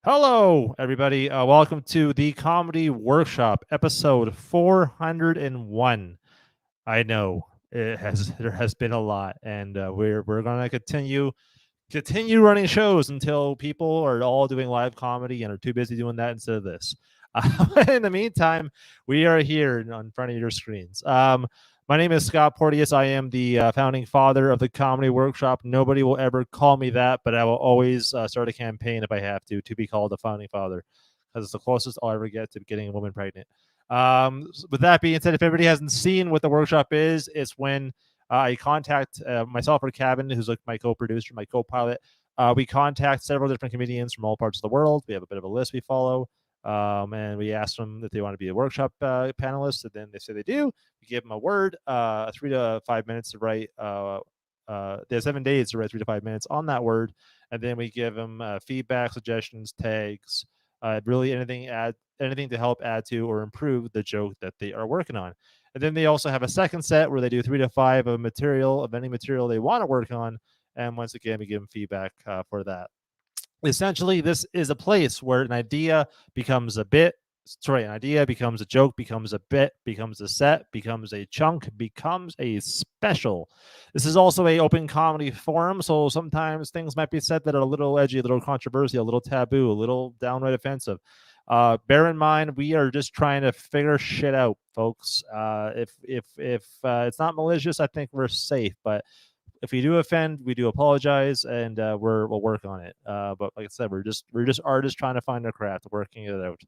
Hello, everybody. Welcome to the Comedy Workshop, episode 401. I know there has been a lot, and we're gonna continue running shows until people are all doing live comedy and are too busy doing that instead of this. In the meantime, we are here in front of your screens. My name is Scott Porteous. I am the founding father of the Comedy Workshop. Nobody will ever call me that, but I will always start a campaign if I have to be called the founding father, because it's the closest I'll ever get to getting a woman pregnant. With that being said, if everybody hasn't seen what the workshop is, it's when I contact myself or Cabin, who's like my co-producer, my co-pilot. We contact several different comedians from all parts of the world. We have a bit of a list we follow. And we ask them if they want to be a workshop panelist, and then they say they do. We give them a word, 3 to 5 minutes to write. They have 7 days to write 3 to 5 minutes on that word, and then we give them feedback, suggestions, tags, really anything to help add to or improve the joke that they are working on. And then they also have a second set where they do 3 to 5 of any material they want to work on, and once again we give them feedback for that. Essentially, this is a place where an idea becomes a bit. Sorry, an idea becomes a joke, becomes a bit, becomes a set, becomes a chunk, becomes a special. This is also a open comedy forum, so sometimes things might be said that are a little edgy, a little controversial, a little taboo, a little downright offensive. Bear in mind, we are just trying to figure shit out, folks. If it's not malicious, I think we're safe, but if we do offend, we do apologize, and we'll work on it. But like I said, we're just artists trying to find our craft, working it out.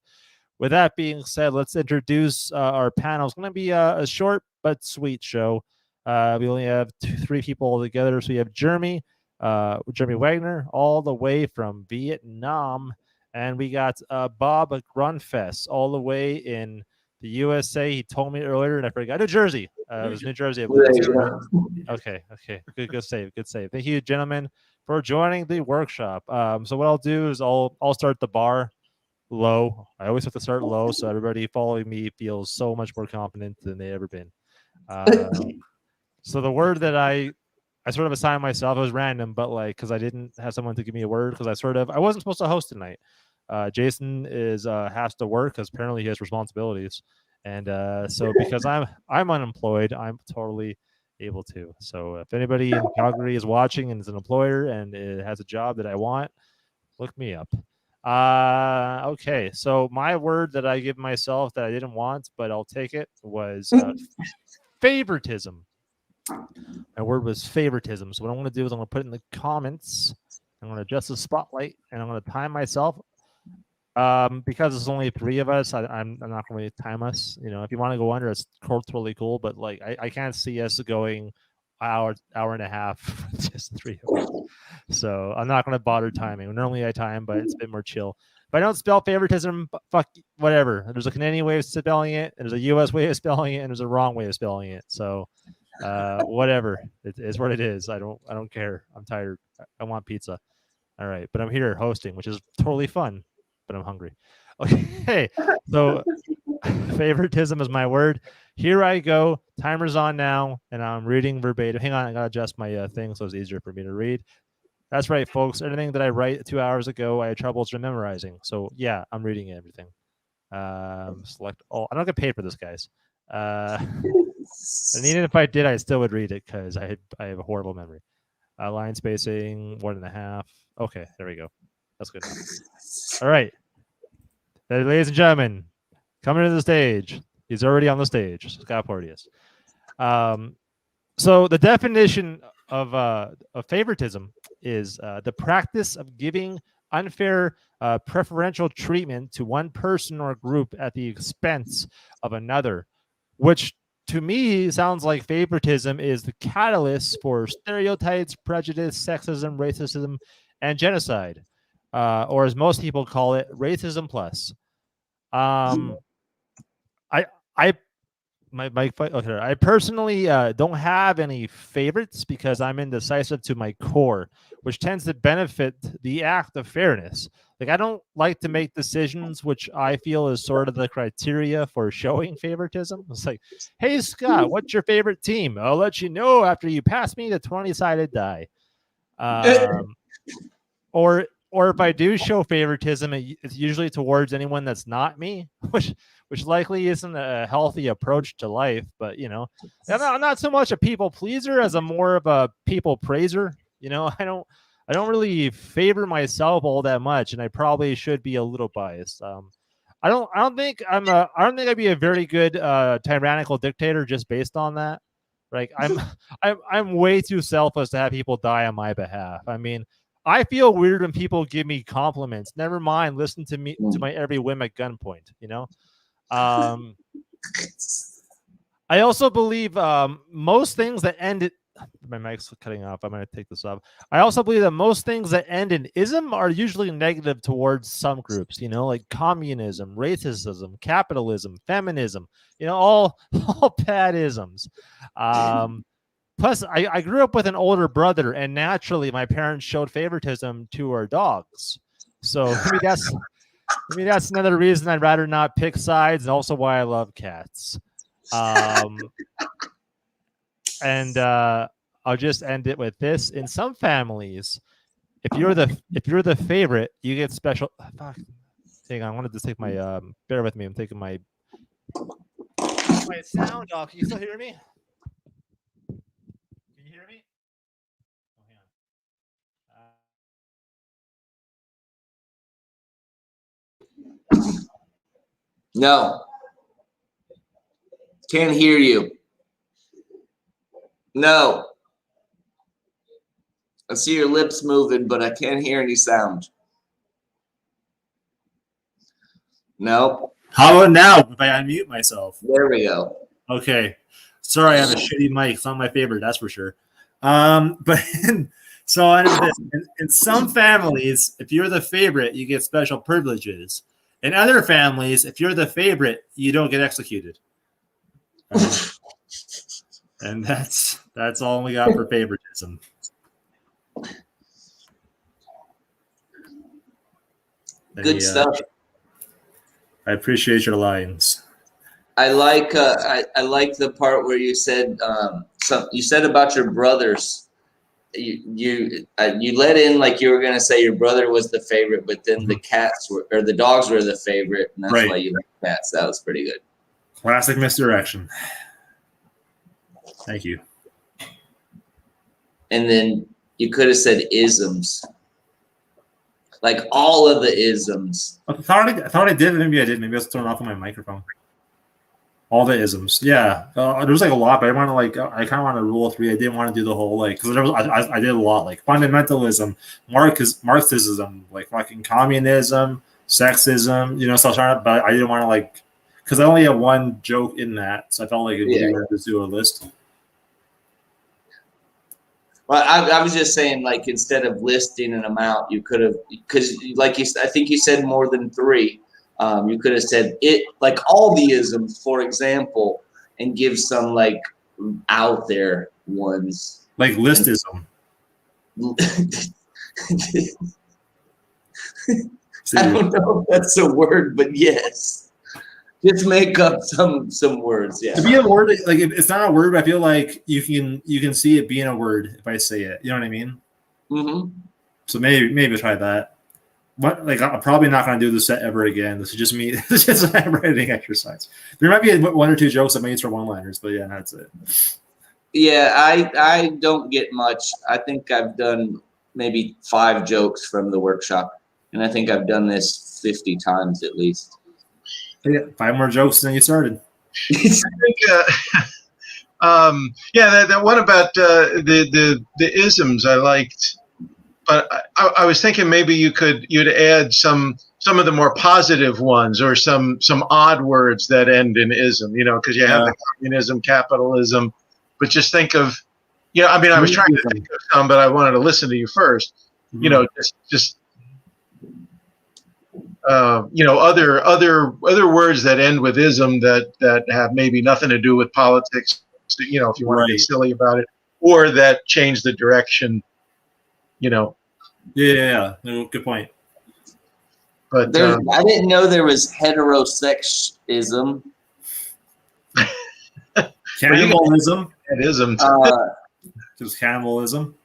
With that being said, let's introduce our panel. It's going to be a short but sweet show. We only have 3 people together, so we have Jeremy Wagner, all the way from Vietnam, and we got Bob Grunfest, all the way in the USA. He told me earlier, and I forgot. New Jersey. It was New Jersey. Okay. Good save. Thank you, gentlemen, for joining the workshop. So what I'll do is I'll start the bar low. I always have to start low, so everybody following me feels so much more confident than they ever been. So the word that I sort of assigned myself, it was random, but like because I didn't have someone to give me a word, because I wasn't supposed to host tonight. Jason has to work because apparently he has responsibilities, and so because I'm unemployed, I'm totally able to. So if anybody in Calgary is watching and is an employer and it has a job that I want, look me up. Okay, so my word that I give myself that I didn't want, but I'll take it, was favoritism. My word was favoritism. So what I'm going to do is I'm going to put it in the comments. I'm going to adjust the spotlight, and I'm going to time myself. Because there's only 3 of us, I'm not going to time us. You know, if you want to go under, it's totally cool. But like, I can't see us going hour and a half, just 3 of us. So I'm not going to bother timing. Normally I time, but it's a bit more chill. If I don't spell favoritism, fuck whatever. There's a Canadian way of spelling it, and there's a U.S. way of spelling it, and there's a wrong way of spelling it. So whatever, it is what it is. I don't care. I'm tired. I want pizza. All right, but I'm here hosting, which is totally fun. But I'm hungry. Okay, so favoritism is my word. Here I go. Timer's on now, and I'm reading verbatim. Hang on, I gotta adjust my thing so it's easier for me to read. That's right, folks. Anything that I write 2 hours ago, I had troubles memorizing. So yeah, I'm reading everything. Select all. I don't get paid for this, guys. And even if I did, I still would read it because I have a horrible memory. Line spacing 1.5. Okay, there we go. That's good. All right, ladies and gentlemen, coming to the stage. He's already on the stage. Scott Porteous. So the definition of favoritism is the practice of giving unfair preferential treatment to one person or group at the expense of another, which to me sounds like favoritism is the catalyst for stereotypes, prejudice, sexism, racism, and genocide, or as most people call it, racism plus. I personally don't have any favorites because I'm indecisive to my core, which tends to benefit the act of fairness. Like, I don't like to make decisions which I feel is sort of the criteria for showing favoritism. It's like, hey, Scott, what's your favorite team? I'll let you know after you pass me the 20-sided die. Or or if I do show favoritism, it's usually towards anyone that's not me, which likely isn't a healthy approach to life. But I'm not so much a people pleaser as a more of a people praiser. I don't really favor myself all that much, and I probably should be a little biased. I don't think I don't think I'd be a very good tyrannical dictator just based on that. Like I'm way too selfless to have people die on my behalf. I mean, I feel weird when people give me compliments. Never mind, listen to me to my every whim at gunpoint. Um, I also believe most things that end. My mic's cutting off. I'm going to take this off. I also believe that most things that end in ism are usually negative towards some groups. Like communism, racism, capitalism, feminism. All all bad isms. Plus, I grew up with an older brother, and naturally, my parents showed favoritism to our dogs. So maybe that's another reason I'd rather not pick sides, and also why I love cats. And I'll just end it with this: in some families, if you're the favorite, you get special. Fuck. Hang on, I wanted to take my. Bear with me. I'm taking my sound off. Can you still hear me? Me? Oh, hang on. No. Can't hear you. No. I see your lips moving, but I can't hear any sound. No. How about now if I unmute myself? There we go. Okay. Sorry, I have a shitty mic. It's not my favorite, that's for sure. But so in some families, if you're the favorite, you get special privileges. In other families, if you're the favorite, you don't get executed. And that's all we got for favoritism. Good stuff. I appreciate your lines. I like I like the part where you said you said about your brothers. You let in like you were gonna say your brother was the favorite, but then the cats or the dogs were the favorite, and that's why you like cats. That was pretty good. Classic misdirection. Thank you. And then you could have said isms, like all of the isms. I thought I did. Maybe I did. Maybe I was throwing off on my microphone. All the isms, yeah. There was like a lot, but I want to I kind of want to rule 3. I didn't want to do the whole because I did a lot like fundamentalism, Marxism, like fucking communism, sexism. So I was trying to, but I didn't want to because I only had one joke in that, so I felt like it'd be better to do a list. Well, I was just saying, instead of listing an amount, you could have, because I think you said more than 3. You could have said it, like all the isms, for example, and give some out there ones. Like listism. I don't know if that's a word, but yes. Just make up some words. Yeah. To be a word, it's not a word, but I feel like you can see it being a word if I say it. You know what I mean? Mm-hmm. So maybe try that. What I'm probably not going to do this set ever again. This is just me. This is a writing exercise. There might be 1 or 2 jokes that made for one-liners, but yeah, that's it. Yeah, I don't get much. I think I've done maybe 5 jokes from the workshop, and I think I've done this 50 times at least. Yeah, 5 more jokes than you started. I think, that one about the isms I liked, but I was thinking maybe you'd add some of the more positive ones or some odd words that end in ism, because you have the communism, capitalism, but just think of, I was trying to think of some, but I wanted to listen to you first, just. Other words that end with ism that have maybe nothing to do with politics, if you want to be silly about it, or that change the direction, Yeah, no, good point. But I didn't know there was heterosexism. Cannibalism. Ism. Just cannibalism.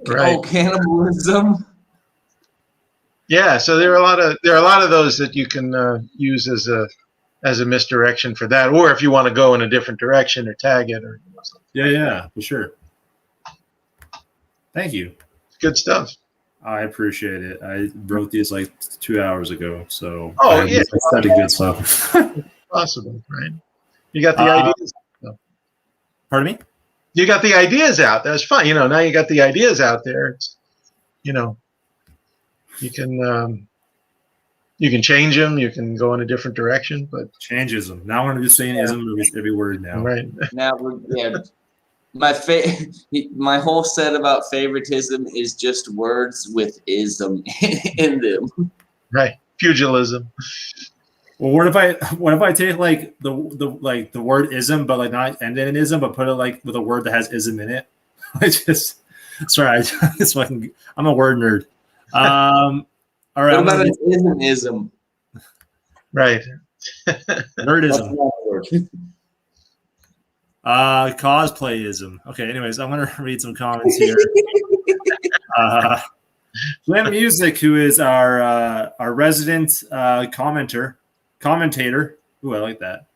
Right. Oh, cannibalism. Yeah, so there are a lot of those that you can use as a misdirection for that, or if you want to go in a different direction or tag it or something. Yeah, for sure. Thank you. Good stuff. I appreciate it. I wrote these like 2 hours ago, so Oh, I yeah. studied good stuff. Possible, right? You got the ideas. Pardon me? You got the ideas out. That's fine. Now you got the ideas out there. It's, you can change them. You can go in a different direction, but Changes them. Now I'm going to be saying ism every word now. right. Now, my whole set about favoritism is just words with ism in them. Right. Pugilism. Well, what if I take like the word ism, but like not end in ism, but put it like with a word that has ism in it? I'm a word nerd. All right. What about an ism? Right. Nerdism. Cosplayism. Okay, anyways, I'm gonna read some comments here. Glenn Music, who is our resident commentator. Ooh, I like that.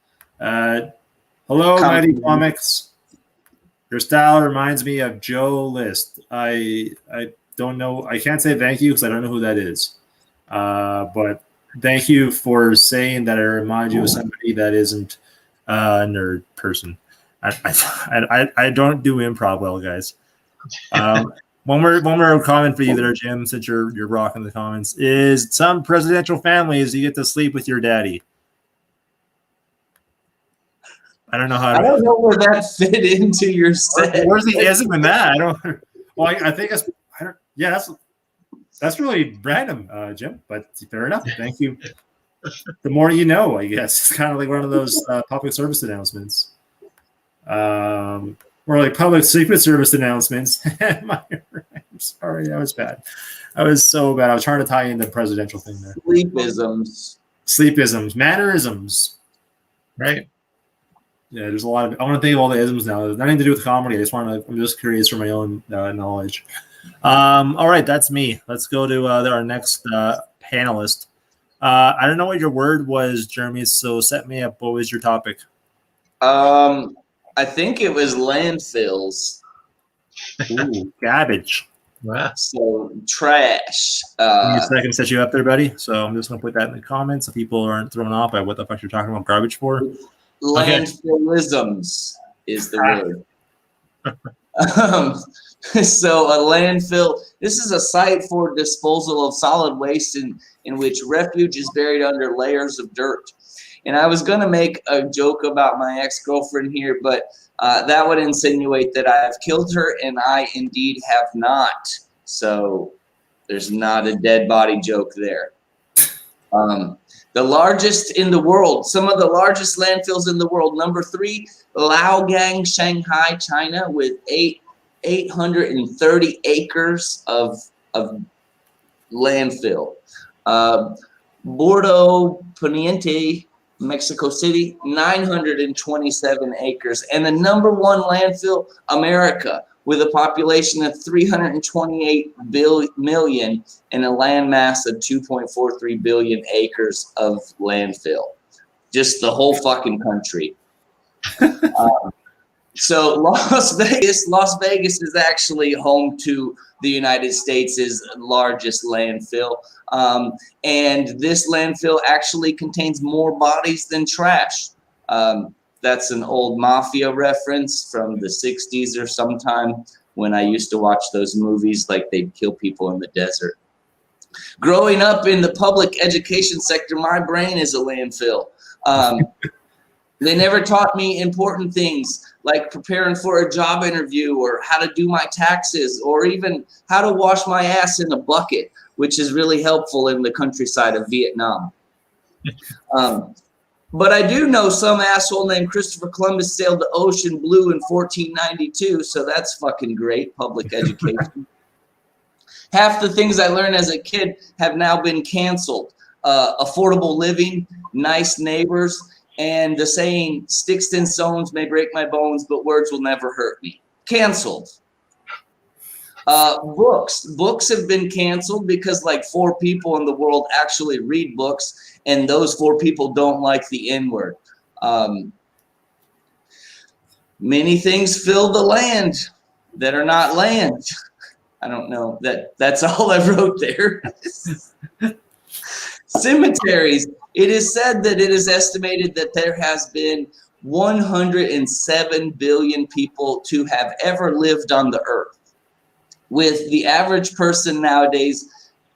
Hello, Mighty Comics. Your style reminds me of Joe List. I don't know. I can't say thank you because I don't know who that is. But thank you for saying that I remind you of somebody that isn't a nerd person. I don't do improv well, guys. One more comment for you there, Jim, since you're rocking the comments, is some presidential families you get to sleep with your daddy. I don't know how. I don't know where that fit into your set. Where's the ism in that? I don't. Well, I think that's. I don't. Yeah, that's really random, Jim. But fair enough. Thank you. The more you know, I guess. It's kind of like one of those public service announcements. Or like public secret service announcements. I'm sorry, that was bad. I was so bad. I was trying to tie in the presidential thing there. Sleepisms, mannerisms. Right. Yeah, there's a lot of. I want to think of all the isms now. There's nothing to do with comedy. I'm just curious for my own knowledge. All right, that's me. Let's go to our next panelist. I don't know what your word was, Jeremy. So set me up. What was your topic? I think it was landfills. Ooh, garbage. Wow. So trash. Give me a second to set you up there, buddy. So I'm just gonna put that in the comments so people aren't thrown off by what the fuck you're talking about garbage for. Landfillisms is the word. So a landfill, this is a site for disposal of solid waste in which refuge is buried under layers of dirt. And I was going to make a joke about my ex-girlfriend here, but that would insinuate that I have killed her, and I indeed have not. So there's not a dead body joke there. The largest in the world, some of the largest landfills in the world. Number 3, Liaogang, Shanghai, China, with 830 acres of landfill. Bordo Poniente, Mexico City, 927 acres. And the number 1 landfill, America, with a population of 328 million and a land mass of 2.43 billion acres of landfill. Just the whole fucking country. So Las Vegas is actually home to the United States' largest landfill. And this landfill actually contains more bodies than trash. That's an old mafia reference from the 60s or sometime when I used to watch those movies like they'd kill people in the desert. Growing up in the public education sector, my brain is a landfill. They never taught me important things like preparing for a job interview or how to do my taxes or even how to wash my ass in a bucket, which is really helpful in the countryside of Vietnam. But I do know some asshole named Christopher Columbus sailed the ocean blue in 1492, so that's fucking great public education. Half the things I learned as a kid have now been canceled. Affordable living, nice neighbors, and the saying, sticks and stones may break my bones, but words will never hurt me. Canceled. Books have been canceled because like 4 people in the world actually read books, and those 4 people don't like the N-word. Many things fill the land that are not land. I don't know. That's all I wrote there. Cemeteries. It is said that it is estimated that there has been 107 billion people to have ever lived on the earth, with the average person nowadays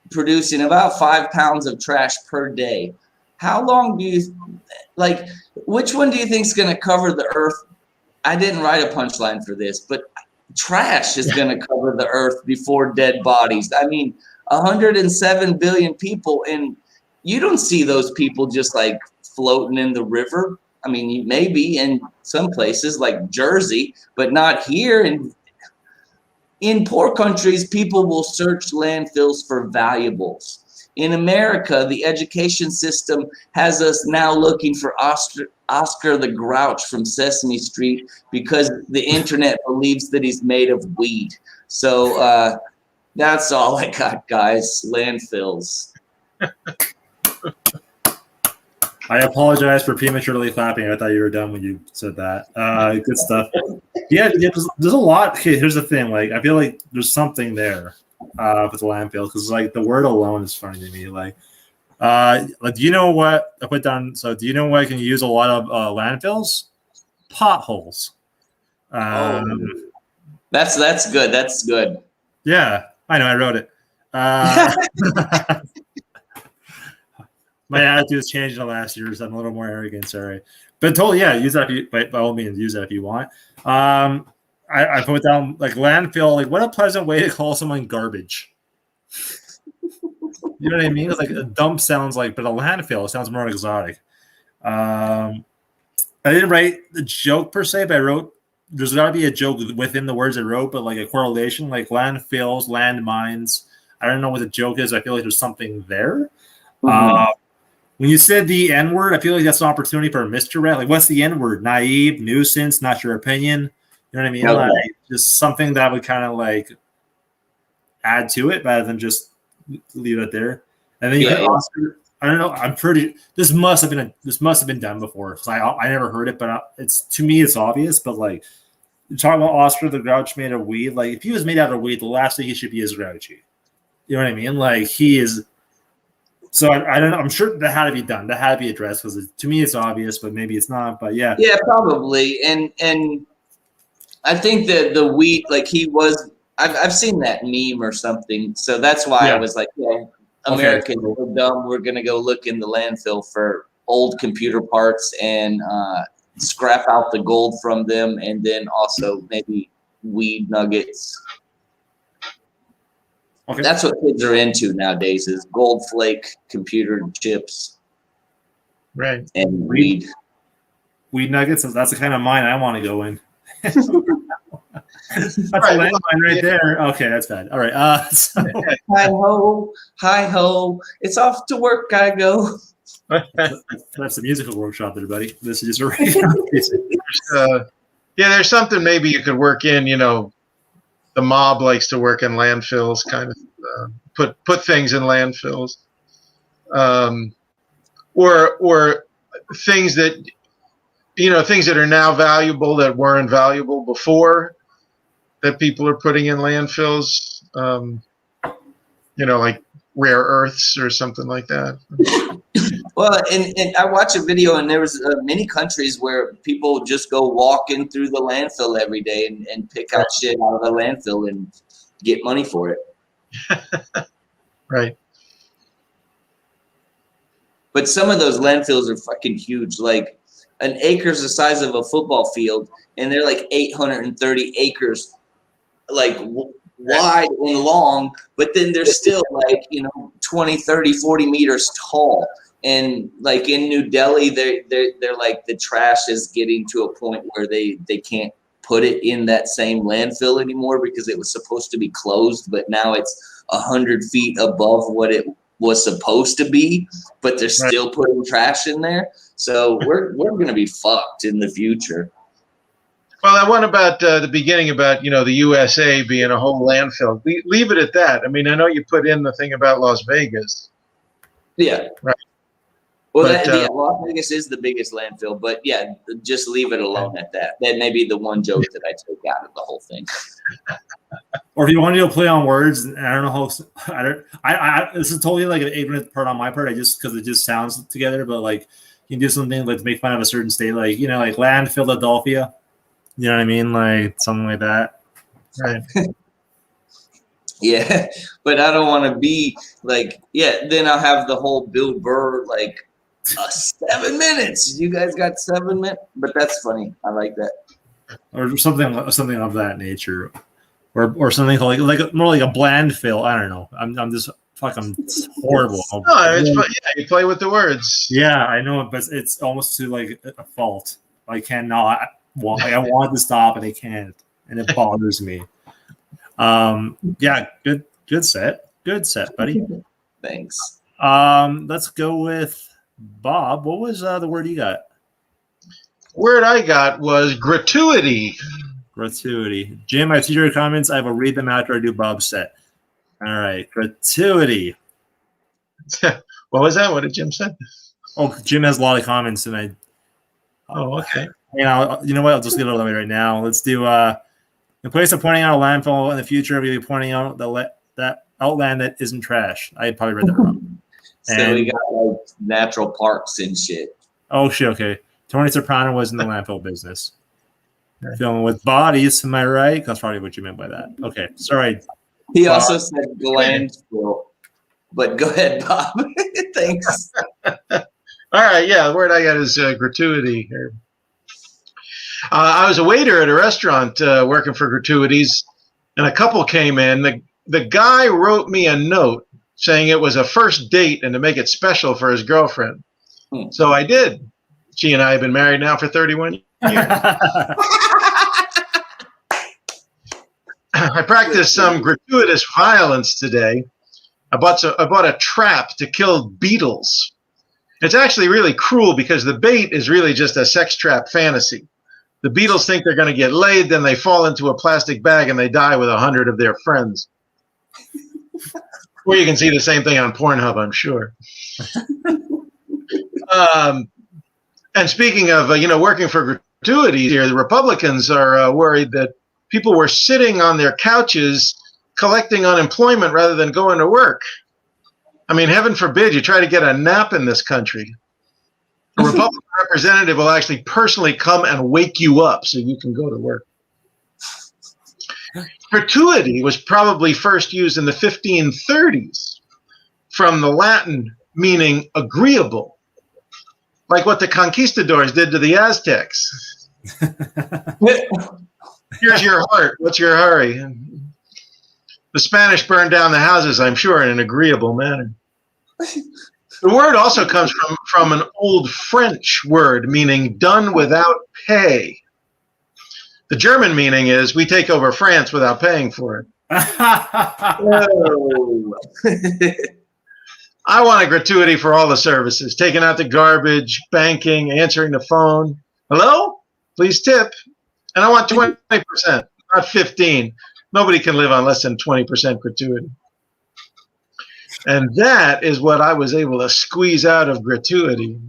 producing about 5 pounds of trash per day. How long do you, like, which one do you think is going to cover the earth? I didn't write a punchline for this, but trash is going to cover the earth before dead bodies. I mean, 107 billion people, and you don't see those people just like floating in the river. I mean, you maybe in some places like Jersey, but not here. And in poor countries, people will search landfills for valuables. In America, the education system has us now looking for Oscar the Grouch from Sesame Street because the internet believes that he's made of weed. So that's all I got, guys. Landfills. I apologize for prematurely clapping. I thought you were done when you said that. Good stuff. Yeah, there's a lot. Okay, here's the thing. Like, I feel like there's something there with the landfill, because like the word alone is funny to me. Like, do you know what I put down? So, do you know what I can use a lot of landfills? Potholes. That's good. That's good. Yeah, I know. I wrote it. My attitude has changed in the last year, so I'm a little more arrogant. Sorry, but totally, yeah. Use that by all means. Use that if you want. I put down like landfill. Like, what a pleasant way to call someone garbage. You know what I mean? It's like a dump sounds like, but a landfill sounds more exotic. I didn't write the joke per se, but I wrote there's got to be a joke within the words I wrote, but like a correlation, like landfills, landmines. I don't know what the joke is. I feel like there's something there. Mm-hmm. When you said the N-word, I feel like that's an opportunity for a misdirect. Like, what's the N-word? Naive, nuisance, not your opinion. You know what I mean? Okay. Like, just something that would kind of like add to it rather than just leave it there. And then you hit Oscar. I don't know. I'm pretty. This must have been done before, because I never heard it. But it's, to me, it's obvious. But like, you're talking about Oscar the Grouch made of weed. Like, if he was made out of weed, the last thing he should be is grouchy. You know what I mean? Like, he is. So I don't know. I'm sure that had to be done. That had to be addressed, because to me it's obvious, but maybe it's not. But yeah. Yeah, probably. And I think that the weed, like he was. I've seen that meme or something. So that's why I was like, yeah, Americans are dumb. We're gonna go look in the landfill for old computer parts and scrap out the gold from them, and then also maybe weed nuggets. Okay. That's what kids are into nowadays, is gold flake computer chips. Right. And weed. Weed nuggets, that's the kind of mine I want to go in. That's a landmine right there. Okay, that's bad. All right. Hi ho, hi ho. It's off to work I go. That's the musical workshop there, buddy. This is just a regular there's something maybe you could work in, you know. The mob likes to work in landfills, kind of put things in landfills, or things that, you know, things that are now valuable that weren't valuable before, that people are putting in landfills. You know, like rare earths or something like that. Well, and I watched a video, and there was many countries where people just go walking through the landfill every day and pick out shit out of the landfill and get money for it. Right. But some of those landfills are fucking huge. Like, an acre's the size of a football field, and they're like 830 acres, like wide and long, but then they're still like, you know, 20, 30, 40 meters tall. And like in New Delhi, they're like, the trash is getting to a point where they can't put it in that same landfill anymore, because it was supposed to be closed, but now it's 100 feet above what it was supposed to be, but they're still putting trash in there. So we're going to be fucked in the future. Well, that one about the beginning about, the USA being a whole landfill. Leave it at that. I mean, I know you put in the thing about Las Vegas. Yeah. Right. Well, But, Las Vegas is the biggest landfill, but yeah, just leave it alone at that. That may be the one joke that I took out of the whole thing. Or if you want to do a play on words, I don't know how. This is totally like an ignorant part on my part. Because it just sounds together. But like, you can do something like to make fun of a certain state, like like land Philadelphia. You know what I mean? Like something like that. right. Yeah, but I don't want to be like, then I'll have the whole Bill Burr, like, 7 minutes. You guys got 7 minutes? But that's funny. I like that. Or something of that nature. Or something like more like a bland fill. I don't know. I'm just fucking horrible. No, it's fun. Yeah, you play with the words. Yeah, I know, but it's almost to like a fault. I cannot. I want to stop and I can't, and it bothers me. Yeah, good set, buddy. Thanks. Let's go with Bob. What was the word you got? Word I got was gratuity. Gratuity. Jim, I see your comments. I will read them after I do Bob's set. All right, gratuity. What was that? What did Jim say? Oh, Jim has a lot of comments, and I. Oh, okay. Yeah, you know what? I'll just get it over right now. Let's do. In place of pointing out a landfill in the future, we'll be pointing out that outland that isn't trash. I probably read that wrong. So we got like natural parks and shit. Oh shit! Okay, Tony Soprano was in the landfill business. Filming with bodies, am I right? That's probably what you meant by that. Okay, sorry. He also said landfill. But go ahead, Bob. Thanks. All right, yeah. The word I got is gratuity here. I was a waiter at a restaurant working for gratuities, and a couple came in. The guy wrote me a note saying it was a first date and to make it special for his girlfriend. So I did. She and I have been married now for 31 years. I practiced some gratuitous violence today. I bought a trap to kill beetles. It's actually really cruel because the bait is really just a sex trap fantasy. The beetles think they're going to get laid, then they fall into a plastic bag and they die with 100 of their friends. Or you can see the same thing on Pornhub, I'm sure. And speaking of, working for gratuities here, the Republicans are worried that people were sitting on their couches collecting unemployment rather than going to work. I mean, heaven forbid you try to get a nap in this country. A Republican representative will actually personally come and wake you up so you can go to work. Gratuity was probably first used in the 1530s from the Latin meaning agreeable, like what the conquistadors did to the Aztecs. Here's your heart. What's your hurry? The Spanish burned down the houses, I'm sure, in an agreeable manner. The word also comes from an old French word meaning done without pay. The German meaning is we take over France without paying for it. Oh. I want a gratuity for all the services, taking out the garbage, banking, answering the phone. Hello? Please tip. And I want 20%, not 15%. Nobody can live on less than 20% gratuity. And that is what I was able to squeeze out of gratuity.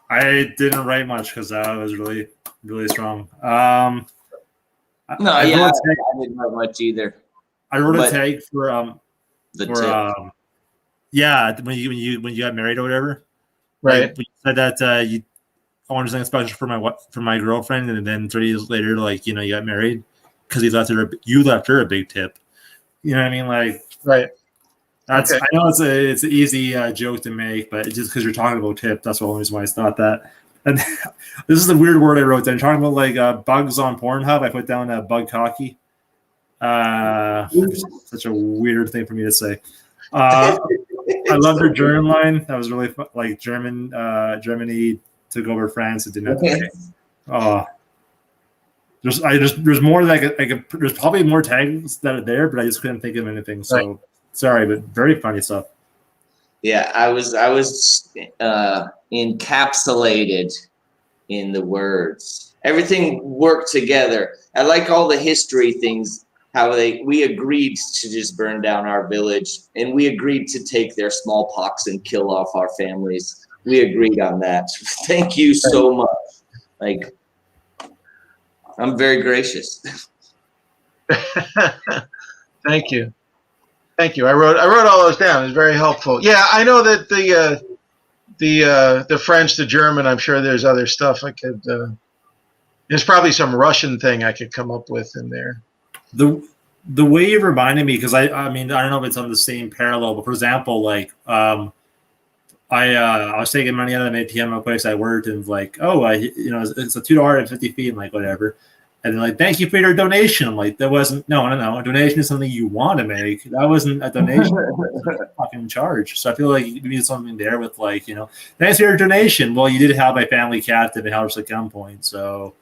I didn't write much because that was really, really strong. I didn't write much either. I wrote a tag for the tip. Yeah, when you got married or whatever, right? Like, when you said that I wanted something special for my girlfriend, and then 3 years later, you got married because you left her a big tip. You know what I mean? Like, right. That's okay. I know it's an easy joke to make, but just because you're talking about tip, that's the only reason why I thought that. And this is a weird word I wrote down. Talking about bugs on Pornhub, I put down bug cocky. Such a weird thing for me to say. I love their German line. That was really fun. Like Germany took over France and didn't have to pay. There's more that there's probably more tags that are there, but I just couldn't think of anything. So right. Sorry, but very funny stuff. Yeah, I was encapsulated in the words. everything worked together. I like all the history things, how we agreed to just burn down our village, and we agreed to take their smallpox and kill off our families. We agreed on that. Thank you so much. Like, I'm very gracious. Thank you. Thank you. I wrote all those down. It's very helpful. Yeah, I know that the French, the German, I'm sure there's other stuff I could there's probably some Russian thing I could come up with in there. The way you reminded me, because I mean, I don't know if it's on the same parallel, but for example, like I was taking money out of an ATM at a place I worked, and like, oh, it's a $2.50 and like whatever. And they're like, thank you for your donation. I'm like, that wasn't, no. A donation is something you want to make. That wasn't a donation. It was a fucking charge. So I feel like you need something there with like, thanks for your donation. Well, you did have my family captive and held us at gunpoint. So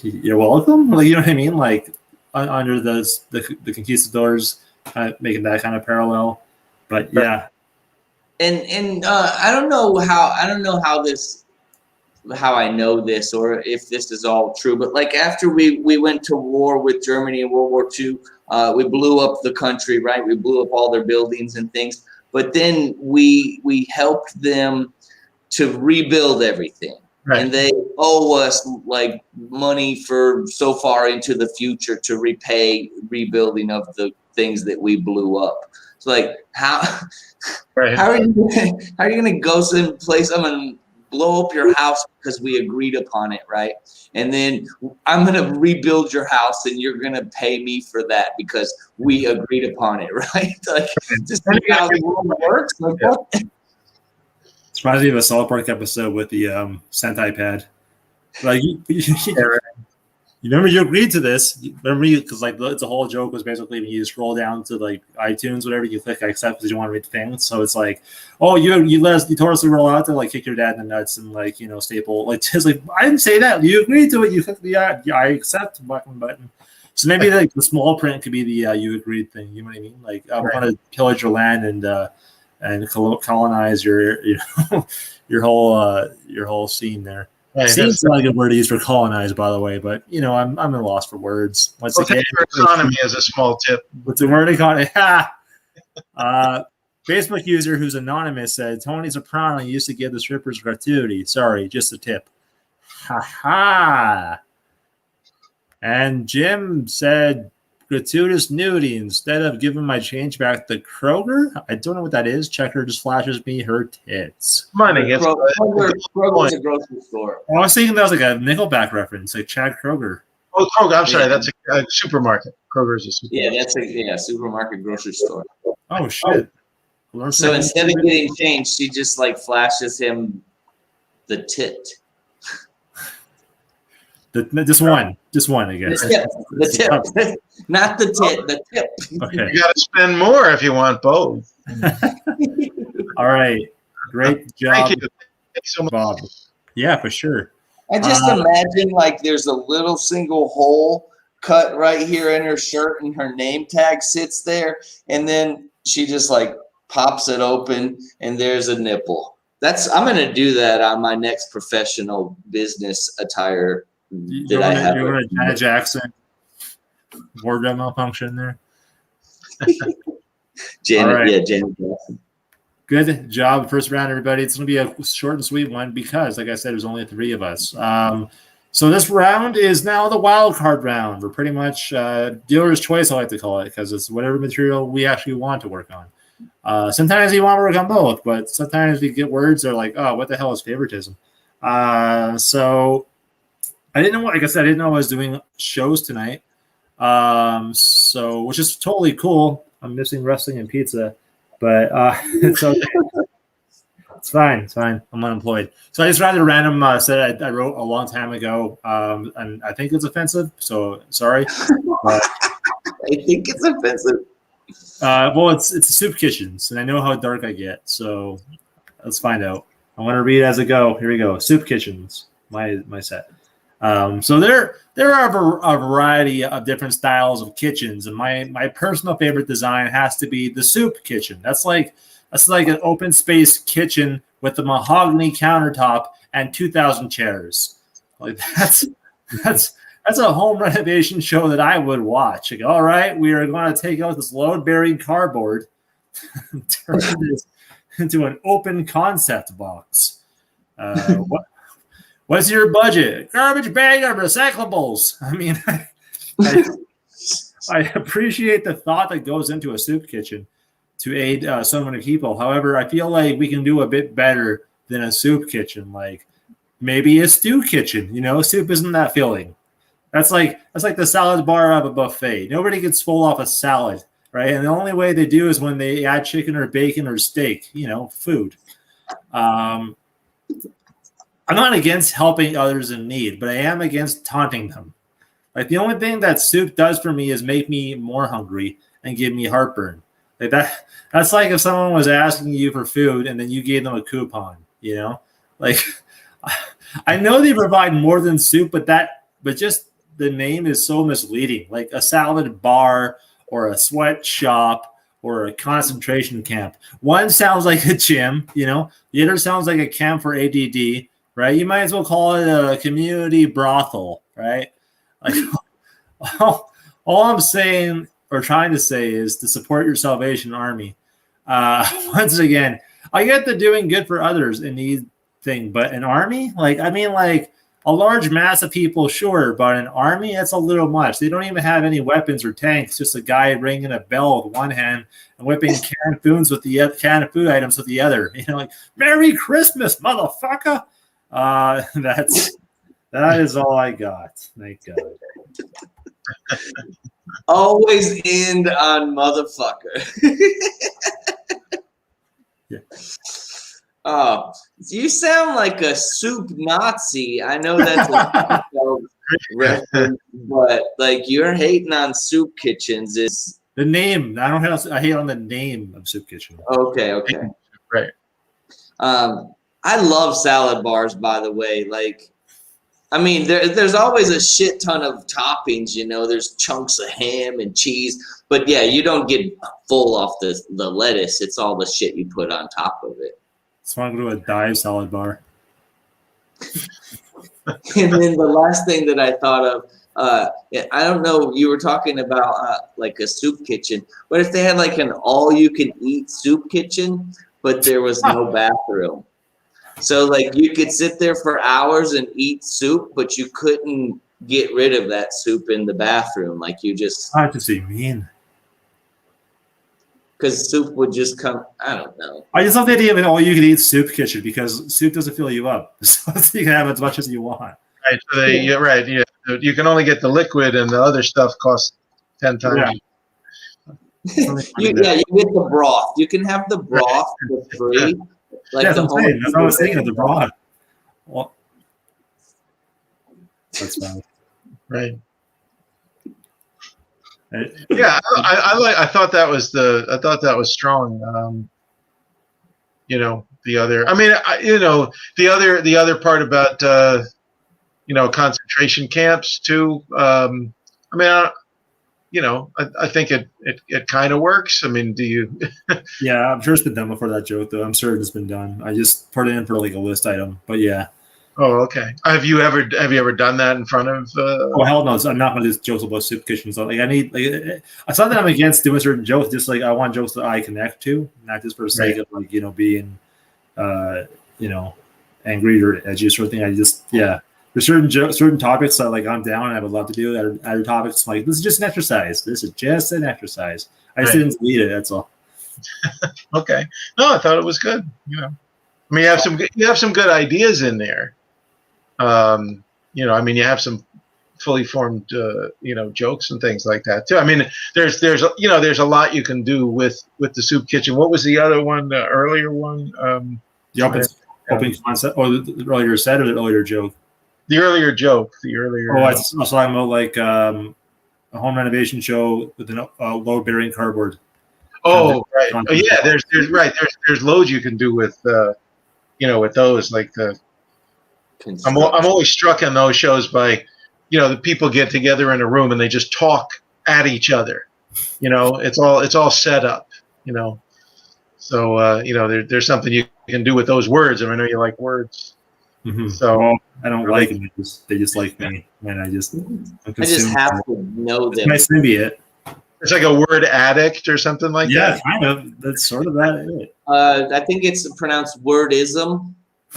you're welcome. Like, you know what I mean? Like under the conquistadors, making that kind of parallel. But yeah. And I don't know how I know this or if this is all true, but like after we went to war with Germany in World War II, we blew up the country, right? We blew up all their buildings and things, but then we helped them to rebuild everything. Right. And they owe us like money for so far into the future to repay rebuilding of the things that we blew up. So like how are you going to go someplace and blow up your house because we agreed upon it, right? And then I'm going to rebuild your house and you're going to pay me for that because we agreed upon it, right? Like, just how the world works. Like, what? It reminds me of a South Park episode with the Sentai pad. Like, you remember you agreed to this. Because like it's a whole joke was basically when you scroll down to like iTunes, whatever, you click accept because you want to read the thing. So it's like, oh, you told us we were allowed to like kick your dad in the nuts and like staple like just like I didn't say that. You agreed to it. You click the I accept button. So maybe like the small print could be the you agreed thing. You know what I mean? Like I want to pillage your land and colonize your your whole scene there. Right, seems not a good word to use for colonize, by the way, but I'm at a loss for words. Once again, economy as a small tip. What's the word economy? Facebook user who's anonymous said Tony Soprano used to give the strippers gratuity. Sorry, just a tip. Ha ha. And Jim said gratuitous nudity instead of giving my change back to Kroger. I don't know what that is. Checker just flashes me her tits. Money. Kroger's a grocery store. I was thinking that was like a Nickelback reference, like Chad Kroger. Oh, Kroger. I'm sorry. That's a supermarket. Kroger's a supermarket. Yeah, that's a supermarket grocery store. Oh shit. So instead of getting changed, she just like flashes him the tit. Just one, I guess. The tip. Not the tit, the tip. Okay. You got to spend more if you want both. All right. Great job. Thank you so much, Bob. Yeah, for sure. I just imagine like there's a little single hole cut right here in her shirt and her name tag sits there. And then she just like pops it open and there's a nipple. I'm going to do that on my next professional business attire. You're going to Janet Jackson wardrobe malfunction there. Janet Jackson. Good job, first round, everybody. It's going to be a short and sweet one because, like I said, there's only 3 of us. So this round is now the wild card round. We're pretty much dealer's choice, I like to call it, because it's whatever material we actually want to work on. Sometimes you want to work on both, but sometimes we get words that are like, oh, what the hell is favoritism? So I didn't know, like I said, I didn't know I was doing shows tonight. So which is totally cool. I'm missing wrestling and pizza, but it's okay. It's fine. I'm unemployed. So I just read a random set I wrote a long time ago, and I think it's offensive. So sorry. I think it's offensive. Well, it's soup kitchens, and I know how dark I get. So let's find out. I want to read as I go. Here we go. Soup kitchens. My set. So there are a variety of different styles of kitchens, and my personal favorite design has to be the soup kitchen. That's like an open space kitchen with a mahogany countertop and 2,000 chairs. Like that's That's a home renovation show that I would watch. Like, all right, we are going to take out this load-bearing cardboard and turn this into an open concept box. What's your budget? Garbage bag or recyclables? I mean, I appreciate the thought that goes into a soup kitchen to aid so many people. However, I feel like we can do a bit better than a soup kitchen. Like maybe a stew kitchen. Soup isn't that filling. That's like the salad bar of a buffet. Nobody gets full off a salad, right? And the only way they do is when they add chicken or bacon or steak. Food. I'm not against helping others in need, but I am against taunting them. Like the only thing that soup does for me is make me more hungry and give me heartburn. Like that's like if someone was asking you for food and then you gave them a coupon, Like I know they provide more than soup, but just the name is so misleading. Like a salad bar or a sweatshop or a concentration camp. One sounds like a gym, the other sounds like a camp for ADD, right? You might as well call it a community brothel, right? Like all I'm saying or trying to say is to support your Salvation Army. Once again, I get the doing good for others in need thing, but an army, like a large mass of people, sure, but an army, that's a little much. They don't even have any weapons or tanks, just a guy ringing a bell with one hand and whipping canned food items with the other. Like Merry Christmas, motherfucker. That is all I got. Thank God. Always end on motherfucker. Yeah. Oh, you sound like a soup Nazi. I know that's a reference, but like you're hating on soup kitchens. Is the name? I hate on the name of soup kitchen. Okay. Right. I love salad bars, by the way. Like, I mean, there's always a shit ton of toppings, there's chunks of ham and cheese, but yeah, you don't get full off the lettuce. It's all the shit you put on top of it. So I'm going to a dive salad bar. And then the last thing that I thought of, I don't know, you were talking about like a soup kitchen, but if they had like an all-you-can-eat soup kitchen, but there was no bathroom. So like you could sit there for hours and eat soup, but you couldn't get rid of that soup in the bathroom. Like you just. How does he mean? Because soup would just come. I don't know. I just love the idea of an all-you-can-eat soup kitchen because soup doesn't fill you up, so you can have as much as you want. Right. So you're right. Yeah. You can only get the liquid, and the other stuff costs 10 times. Yeah. You get the broth. You can have the broth for free. Like that's what I was thinking of the broth. Well, that's fine. Right. Yeah, I thought that was strong. The other. I mean, the other part about concentration camps too. I think it kind of works. I mean, do you? Yeah, I'm sure it's been done before that joke, though. I'm sure it's been done. I just put it in for like a list item, but yeah. Oh, okay. Have you ever done that in front of? Oh hell no! I'm not going to do jokes about soup kitchens. Like I need it's not that I'm against doing certain jokes. Just like I want jokes that I connect to, not just for the sake of like being, angry or edgy or sort of thing. There's certain topics that like I'm down and I would love to do. Other topics like this is just an exercise. This is just an exercise. I just didn't delete it. That's all. Okay. No, I thought it was good. I mean, you have some good ideas in there. You have some fully formed, jokes and things like that too. I mean, there's a lot you can do with the soup kitchen. What was the other one? The earlier one? The open concept, or the earlier set, or the earlier joke. The earlier joke. I was talking about like a home renovation show with a load-bearing cardboard. Oh, right. Oh, yeah. There's loads you can do with with those. Like I'm always struck on those shows by, the people get together in a room and they just talk at each other. It's all set up. So there's something you can do with those words. I know you like words. Mhm. So- Well, I don't like them. They just like me, and I just I just have to know It's them. my symbiote. It's like a word addict or something like Yeah, that. kind of. That's sort of that. It. I think it's pronounced wordism.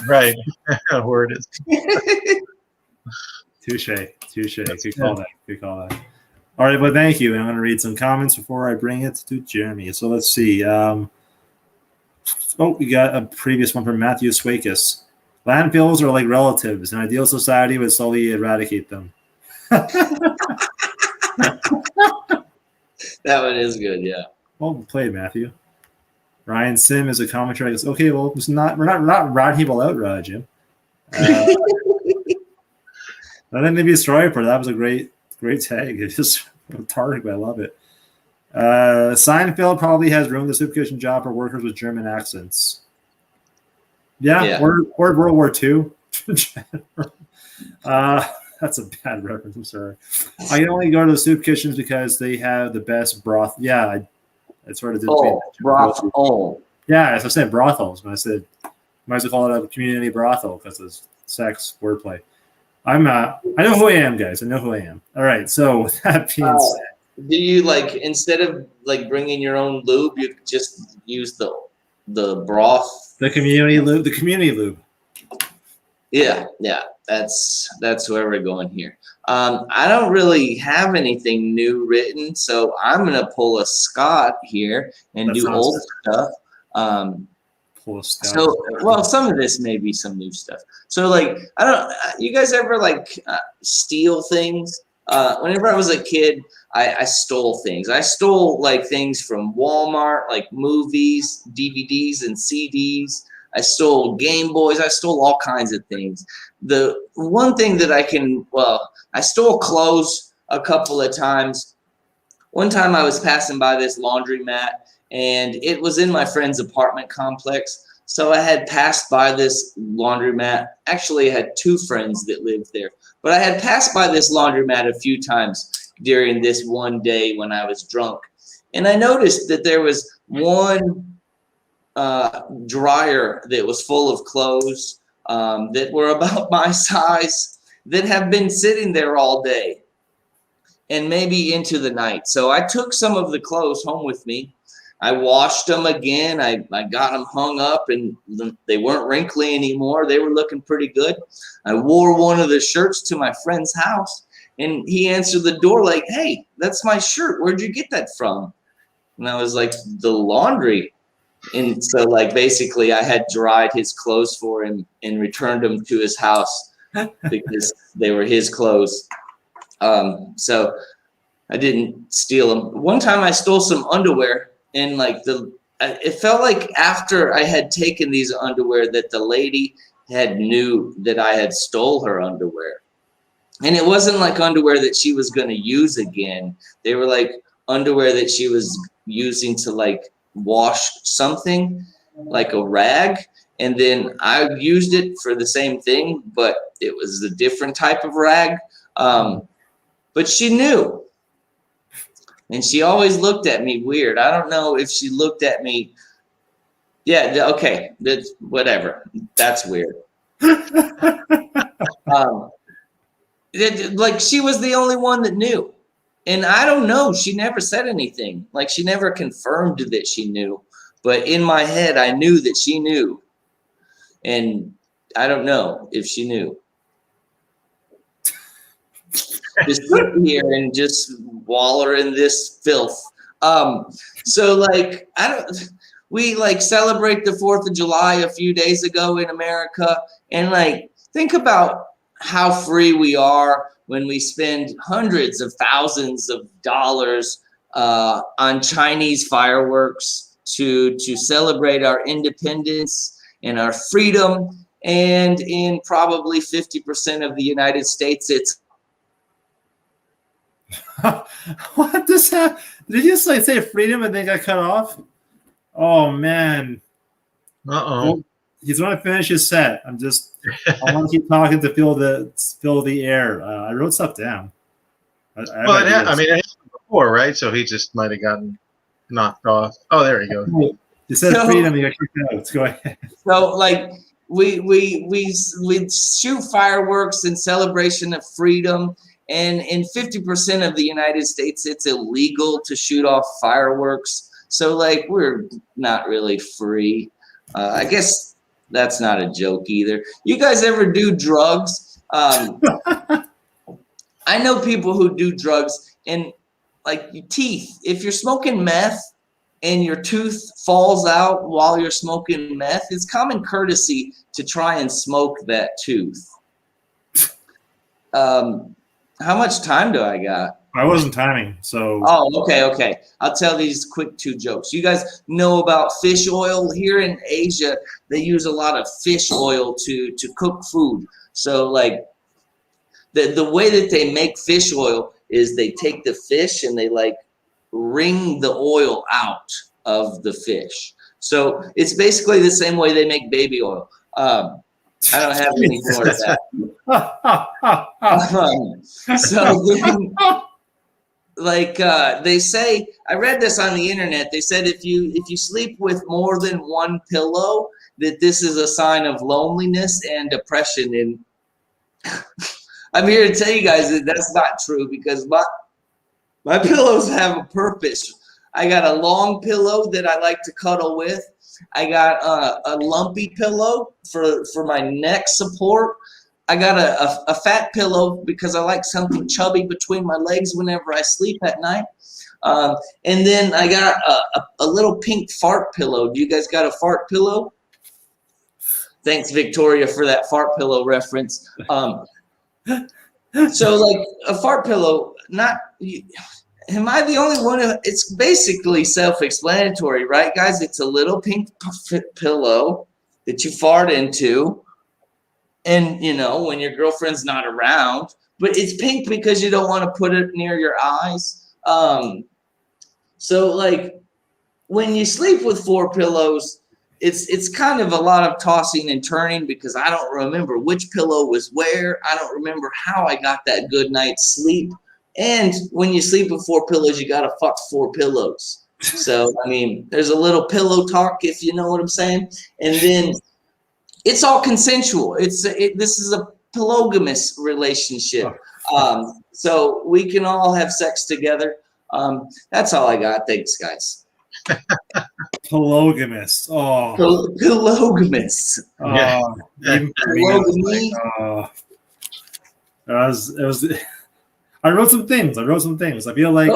Right. Word is. Touche. Good call that. Good call that. All right, well, thank you. And I'm going to read some comments before I bring it to Jeremy. So let's see. We got a previous one from Matthew Swakis. Landfills are like relatives. An ideal society would slowly eradicate them. That one is good, yeah. Well played, Matthew. Ryan Sim is a commentary. Goes, okay, well, we're not ratting people out, Jim. I think maybe a story for that was a great tag. It's just target, but I love it. Seinfeld probably has ruined the soup kitchen job for workers with German accents. Yeah. Or World War II. That's a bad reference. I'm sorry. I can only go to the soup kitchens because they have the best broth. Yeah, I sort of did. Brothel. Yeah, as I said, brothels. When I said, might as well call it a community brothel because it's sex wordplay. I know who I am, guys. I know who I am. All right. So with that being said, do you instead of bringing your own lube, you just use the broth? The community lube. Yeah. That's where we're going here. I don't really have anything new written, so I'm gonna pull a Scott here and do old stuff. Pull a Scott. So, well, some of this may be some new stuff. So, you guys ever steal things? Whenever I was a kid, I stole things. I stole things from Walmart, like movies, DVDs, and CDs. I stole Game Boys. I stole all kinds of things. The one thing that I stole clothes a couple of times. One time I was passing by this laundromat, and it was in my friend's apartment complex. So I had passed by this laundromat. Actually, I had two friends that lived there. But I had passed by this laundromat a few times during this one day when I was drunk. And I noticed that there was one dryer that was full of clothes that were about my size that have been sitting there all day and maybe into the night. So I took some of the clothes home with me. I washed them again. I got them hung up, and they weren't wrinkly anymore. They were looking pretty good. I wore one of the shirts to my friend's house, and he answered the door like, "Hey, that's my shirt. Where'd you get that from?" And I was like, "The laundry." And so basically I had dried his clothes for him and returned them to his house because they were his clothes. So I didn't steal them. One time I stole some underwear, and it felt like after I had taken these underwear that the lady knew that I had stole her underwear. And it wasn't like underwear that she was going to use again. They were underwear that she was using to wash something, like a rag. And then I used it for the same thing, but it was a different type of rag. But she knew. And she always looked at me weird. I don't know if she looked at me. Yeah, okay, that's whatever. That's weird. She was the only one that knew. And I don't know. She never said anything. She never confirmed that she knew. But in my head, I knew that she knew. And I don't know if she knew. Just sit here and just waller in this filth. We celebrate the 4th of July a few days ago in America, and think about how free we are when we spend hundreds of thousands of dollars on Chinese fireworks to celebrate our independence and our freedom. And in probably 50% of the United States, it's what does that? Did you just say freedom and then got cut off? Oh man. Uh-oh. He's going to finish his set. I want to keep talking to fill the air. I wrote stuff down. It happened before, right? So he just might have gotten knocked off. Oh, there he goes. You said freedom. You got kicked out. Let's go ahead. So we shoot fireworks in celebration of freedom. And in 50% of the United States, it's illegal to shoot off fireworks. So, like, we're not really free. I guess that's not a joke either. You guys ever do drugs? I know people who do drugs, and like your teeth. If you're smoking meth and your tooth falls out while you're smoking meth, it's common courtesy to try and smoke that tooth. How much time do I got? I wasn't timing, so. Oh, okay. I'll tell these quick 2 jokes. You guys know about fish oil? Here in Asia, they use a lot of fish oil to cook food. So, like, the way that they make fish oil is they take the fish and they, like, wring the oil out of the fish. So it's basically the same way they make baby oil. I don't have any more of that. So then, like they say, I read this on the internet. They said if you sleep with more than one pillow, that this is a sign of loneliness and depression. And I'm here to tell you guys that that's not true, because my pillows have a purpose. I got a long pillow that I like to cuddle with. I got a lumpy pillow for my neck support. I got a fat pillow because I like something chubby between my legs whenever I sleep at night. And then I got a little pink fart pillow. Do you guys got a fart pillow? Thanks, Victoria, for that fart pillow reference. So, like, a fart pillow, am I the only one? It's basically self-explanatory, right, guys? It's a little pink pillow that you fart into, and, you know, when your girlfriend's not around. But it's pink because you don't want to put it near your eyes. So, like, when you sleep with 4 pillows, it's kind of a lot of tossing and turning, because I don't remember which pillow was where. I don't remember how I got that good night's sleep. And when you sleep with 4 pillows, you got to fuck 4 pillows. So, I mean, there's a little pillow talk, if you know what I'm saying. And then it's all consensual. This is a polygamous relationship. So we can all have sex together. That's all I got. Thanks, guys. Polygamous. Oh. Polygamous. Yeah. Polygamy. It was. I wrote some things. I feel like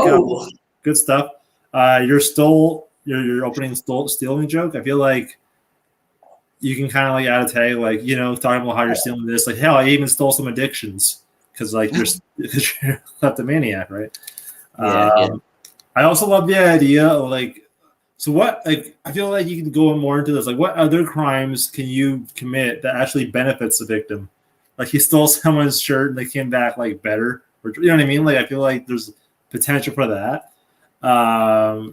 good stuff. Your opening stealing joke. I feel like you can kind of like add a tag, like, you know, talking about how you're stealing this. Like, hell, I even stole some addictions because like you're kleptomaniac, right? Yeah. I also love the idea of like, so what? Like, I feel like you can go more into this. Like, what other crimes can you commit that actually benefits the victim? Like, he stole someone's shirt and they came back like better. Or, you know what I mean? Like, I feel like there's potential for that. I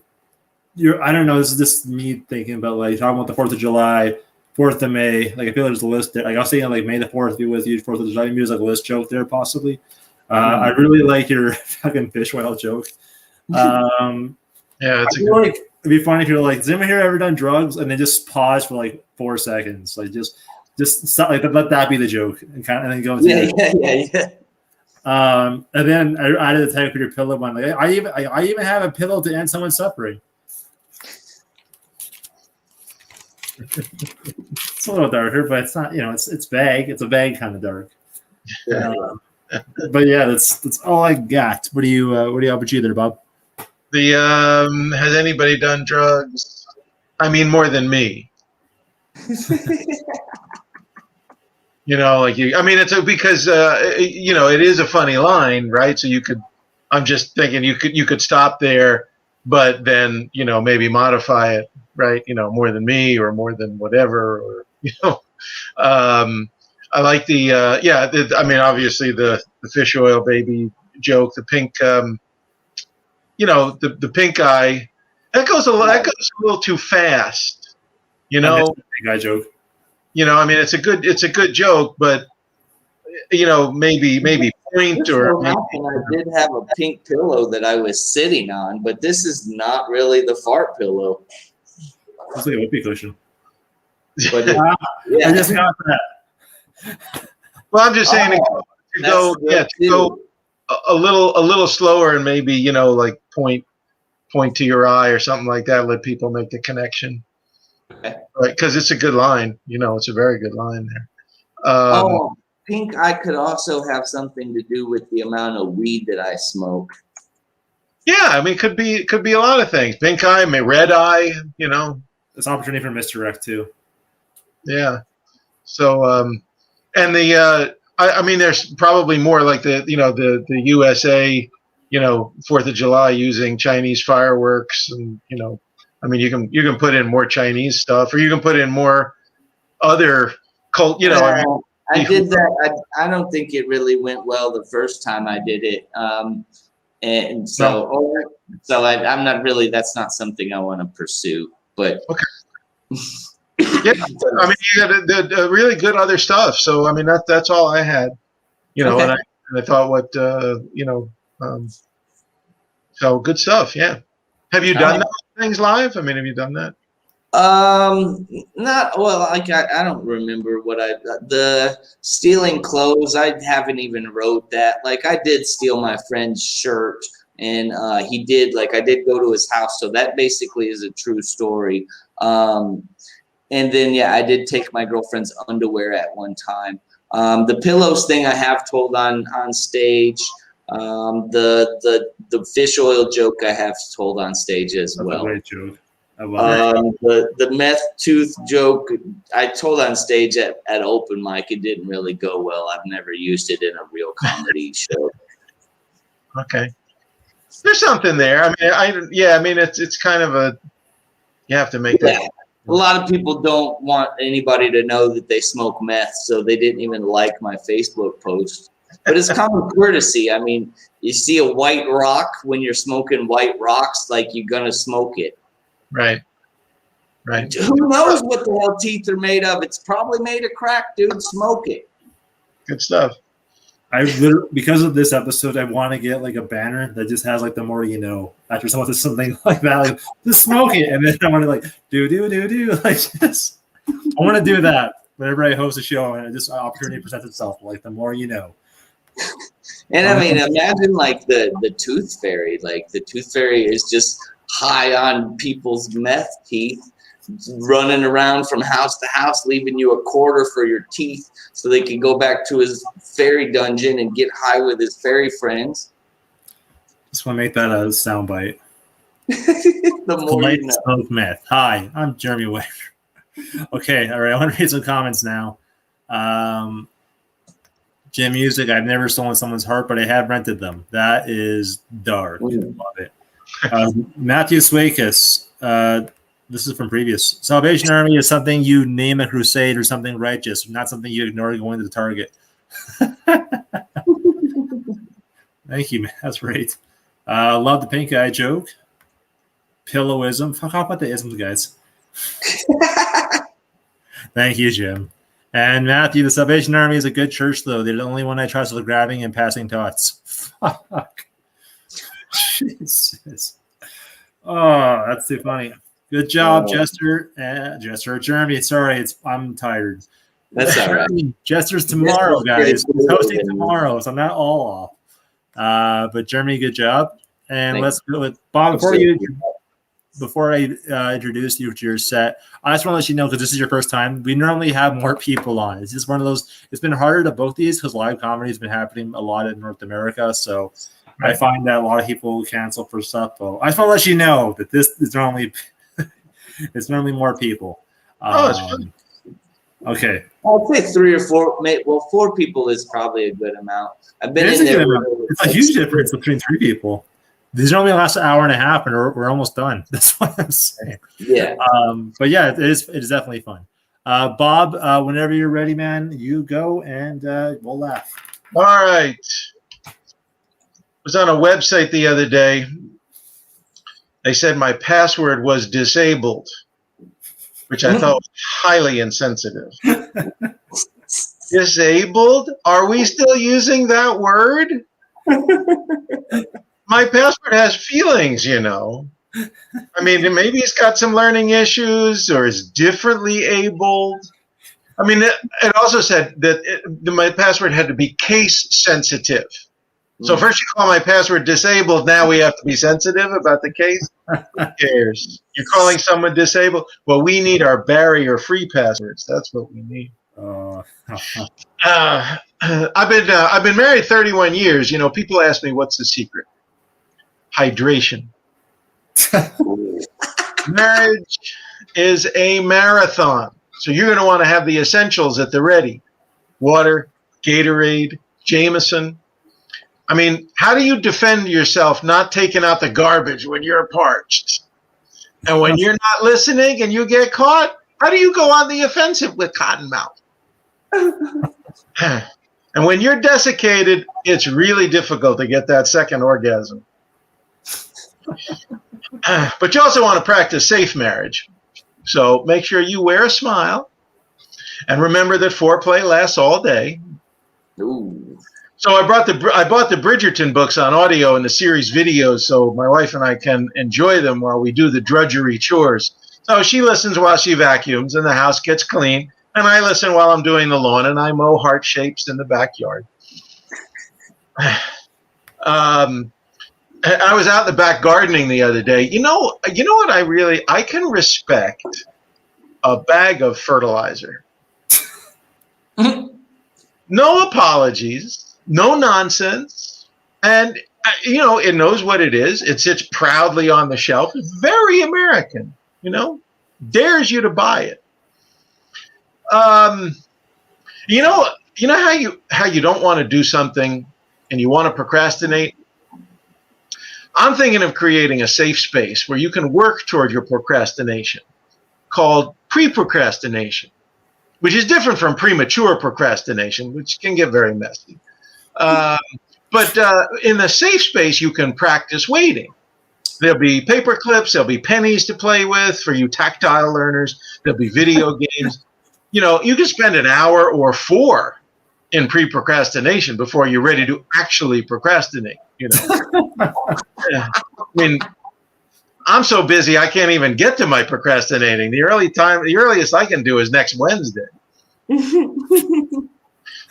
don't know. This is just me thinking about like talking about the 4th of July, 4th of May. Like, I feel there's a list there. Like, I was saying, like, May the 4th be with you, 4th of July. Maybe there's like a list joke there, possibly. I really like your fucking fish oil joke. Yeah, I feel like it'd be funny if you're like, has anyone here ever done drugs? And then just pause for like 4 seconds, like just stop, like let that be the joke, and then go into yeah. And then I added a tag for your pillow one. Like, I even have a pillow to end someone's suffering. It's a little darker, but it's not. You know, it's vague. It's a vague kind of dark. But yeah, that's all I got. What do you have there, Bob? Has anybody done drugs? I mean, more than me. You know, like you. I mean, it's because you know, it is a funny line, right? So you could. I'm just thinking you could stop there, but then, you know, maybe modify it, right? You know, more than me or more than whatever, or, you know. I like I mean, obviously the fish oil baby joke, the pink. You know, the pink eye, that goes a little too fast. You know, pink eye joke. You know, I mean, it's a good joke, but, you know, maybe point or. I did have a pink pillow that I was sitting on, but this is not really the fart pillow. It's like a whoopee cushion. But I yeah, just got that. Well, I'm just saying to that's go, good yeah, to too. go a little slower and maybe, like point to your eye or something like that. Let people make the connection, Okay. right? Because it's a good line. It's a very good line there. Oh, pink eye could also have something to do with the amount of weed that I smoke. Yeah, I mean, it could be a lot of things. Pink eye, red eye. It's an opportunity for misdirect too. Yeah. So, and I mean, there's probably more like the USA, 4th of July using Chinese fireworks, and I mean, you can put in more Chinese stuff, or you can put in more other cult. I did that. I don't think it really went well the first time I did it, and so I'm not really. That's not something I want to pursue. But okay. Yeah, I mean, you got the really good other stuff. So I mean, that's all I had, Okay. and I thought so good stuff. Yeah. Have you done those things live? I mean, have you done that? Not well. Like I don't remember what the stealing clothes. I haven't even wrote that. Like I did steal my friend's shirt, and he did. Like I did go to his house, so that basically is a true story. And then, yeah, I did take my girlfriend's underwear at one time. The pillows thing I have told on stage. The fish oil joke I have told on stage as That's well. a great joke. I love it. The meth tooth joke I told on stage at open mic. It didn't really go well. I've never used it in a real comedy show. Okay. There's something there. I mean, it's kind of you have to make that. A lot of people don't want anybody to know that they smoke meth, so they didn't even like my Facebook post. But it's common courtesy. I mean, you see a white rock when you're smoking white rocks, like you're gonna smoke it. Right. Who knows what the hell teeth are made of? It's probably made of crack, dude. Smoke it. Good stuff. Because of this episode, I want to get like a banner that just has like the more you know. After someone says something like that, like, just smoke it, and then I want to like do like this. I want to do that whenever I host a show, and this opportunity presents itself. Like the more you know. And I mean, imagine like the tooth fairy. Like the tooth fairy is just high on people's meth teeth, running around from house to house, leaving you a quarter for your teeth so they can go back to his fairy dungeon and get high with his fairy friends. Just want to make that a soundbite. The more you know. Smoke meth. Hi, I'm Jeremy Ware. Okay, all right. I want to read some comments now. Jim Music. I've never stolen someone's heart, but I have rented them. That is dark. Love it. Matthew Swakis. This is from previous. Salvation Army is something you name a crusade or something righteous, not something you ignore going to the target. Thank you, man. That's great. Love the pink eye joke. Pillowism. Fuck off with the isms, guys. Thank you, Jim. And Matthew, the Salvation Army is a good church, though. They're the only one I trust with grabbing and passing tots. Fuck. Jesus. Oh, that's too funny. Good job, Jester. Jeremy. Sorry, I'm tired. That's all right. Jester's tomorrow, guys. He's hosting tomorrow, so I'm not all off. But Jeremy, good job. And let's go with Bob. Before I introduce you to your set, I just want to let you know, because this is your first time, we normally have more people on. It's just one of those. It's been harder to book these because live comedy has been happening a lot in North America. So I find that a lot of people cancel for stuff. So I just want to let you know that this is normally it's normally more people. It's fun. Okay. I'd say 3 or 4. Well, 4 people is probably a good amount. I've been in there. It's a huge difference between 3 people. These only last an hour and a half, and we're almost done. That's what I'm saying. Yeah. But yeah, it is definitely fun. Bob, whenever you're ready, man, you go, and we'll laugh. All right. I was on a website the other day. They said my password was disabled, which I thought was highly insensitive. Disabled? Are we still using that word? My password has feelings, you know. I mean, maybe he's got some learning issues or is differently abled. I mean, it also said that my password had to be case sensitive. So first you call my password disabled, now we have to be sensitive about the case? Who cares? You're calling someone disabled? Well, we need our barrier-free passwords. That's what we need. I've been married 31 years. You know, people ask me, what's the secret? Hydration. Marriage is a marathon. So you're going to want to have the essentials at the ready. Water, Gatorade, Jameson. I mean, how do you defend yourself not taking out the garbage when you're parched? And when you're not listening and you get caught, how do you go on the offensive with Cottonmouth? And when you're desiccated, it's really difficult to get that second orgasm. But you also want to practice safe marriage. So make sure you wear a smile. And remember that foreplay lasts all day. Ooh. So I bought the Bridgerton books on audio and the series videos so my wife and I can enjoy them while we do the drudgery chores. So she listens while she vacuums and the house gets clean. And I listen while I'm doing the lawn and I mow heart shapes in the backyard. I was out in the back gardening the other day. You know what I can respect a bag of fertilizer. No apologies. No nonsense. And, it knows what it is. It sits proudly on the shelf. It's very American, dares you to buy it. You know how you don't want to do something and you want to procrastinate? I'm thinking of creating a safe space where you can work toward your procrastination called pre-procrastination, which is different from premature procrastination, which can get very messy. But in the safe space, you can practice waiting. There'll be paper clips. There'll be pennies to play with for you tactile learners. There'll be video games. You can spend an hour or 4 in pre-procrastination before you're ready to actually procrastinate. I mean, I'm so busy I can't even get to my procrastinating. The earliest I can do is next Wednesday.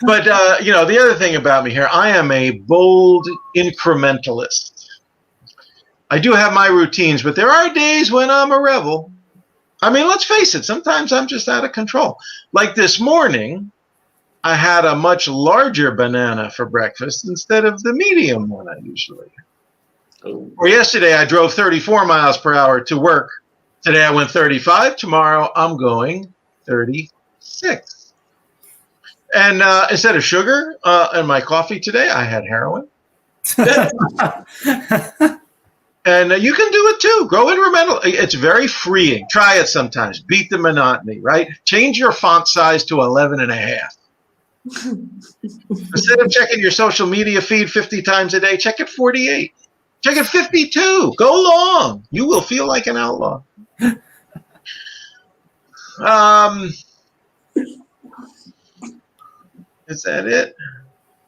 But, the other thing about me here, I am a bold incrementalist. I do have my routines, but there are days when I'm a rebel. I mean, let's face it, sometimes I'm just out of control. Like this morning, I had a much larger banana for breakfast instead of the medium one I usually have. Or yesterday, I drove 34 miles per hour to work. Today, I went 35. Tomorrow, I'm going 36. And instead of sugar in my coffee today, I had heroin. And you can do it too. Grow incremental. It's very freeing. Try it sometimes. Beat the monotony, right? Change your font size to 11.5. Instead of checking your social media feed 50 times a day, check it 48. Check it 52. Go long. You will feel like an outlaw. Is that it?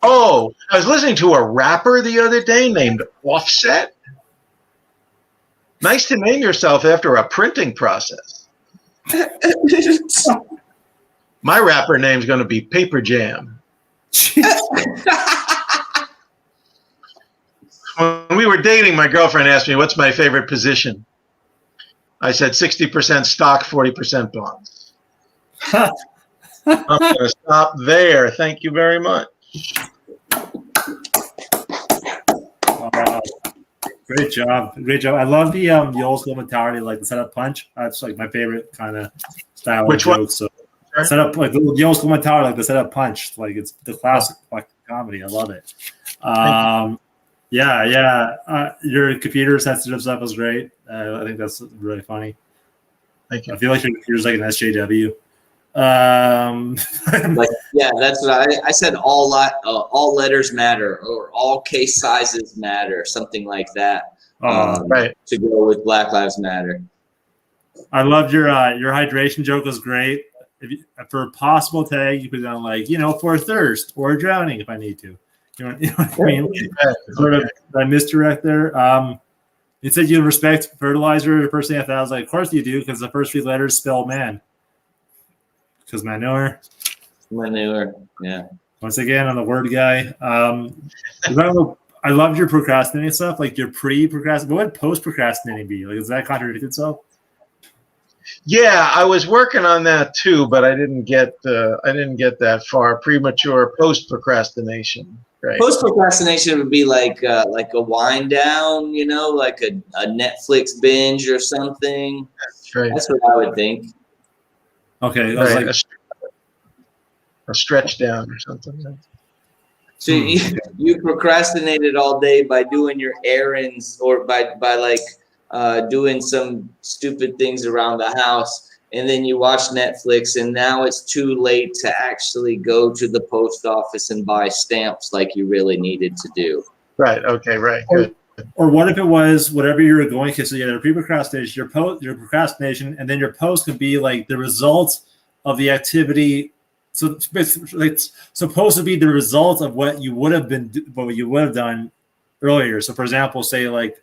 Oh, I was listening to a rapper the other day named Offset. Nice to name yourself after a printing process. My rapper name's going to be Paper Jam. When we were dating, my girlfriend asked me, what's my favorite position? I said 60% stock, 40% bonds. I'm going to stop there. Thank you very much. Great job. Great job. I love the old school mentality, like the setup punch. That's like my favorite kind of style of joke. So setup, like the old school mentality, like the setup punch. Like it's the classic comedy. I love it. Your computer sensitive stuff was great. I think that's really funny. Thank you. I feel like your computer's like an SJW. That's what I said. All letters matter, or all case sizes matter, something like that. Right. To go with Black Lives Matter. I loved your hydration joke was great. For a possible tag, you put it on for thirst or drowning if I need to. You know what I mean? Sort of I misdirect there. You said you respect fertilizer. The first thing I thought, I was like, of course you do, because the first three letters spell man. Because manure. Manure. Yeah. Once again, I'm the word guy. I loved your procrastinating stuff, like your pre-procrastinating. What would post-procrastinating be? Like, does that contradict itself? Yeah, I was working on that too, but I didn't get that far. Premature post procrastination, right? Post procrastination would be like a wind down, you know, like a Netflix binge or something. Right. That's what I would think. Okay, I was Right. like, A stretch down or something. Right? So you procrastinated all day by doing your errands or by like doing some stupid things around the house, and then you watch Netflix, and now it's too late to actually go to the post office and buy stamps like you really needed to do. Right. Okay. Right. Good. or what if it was whatever you were going to? So you had a pre-procrastination, your procrastination, and then your post could be like the result of the activity. So it's supposed to be the result of what you would have done earlier. So, for example, say like,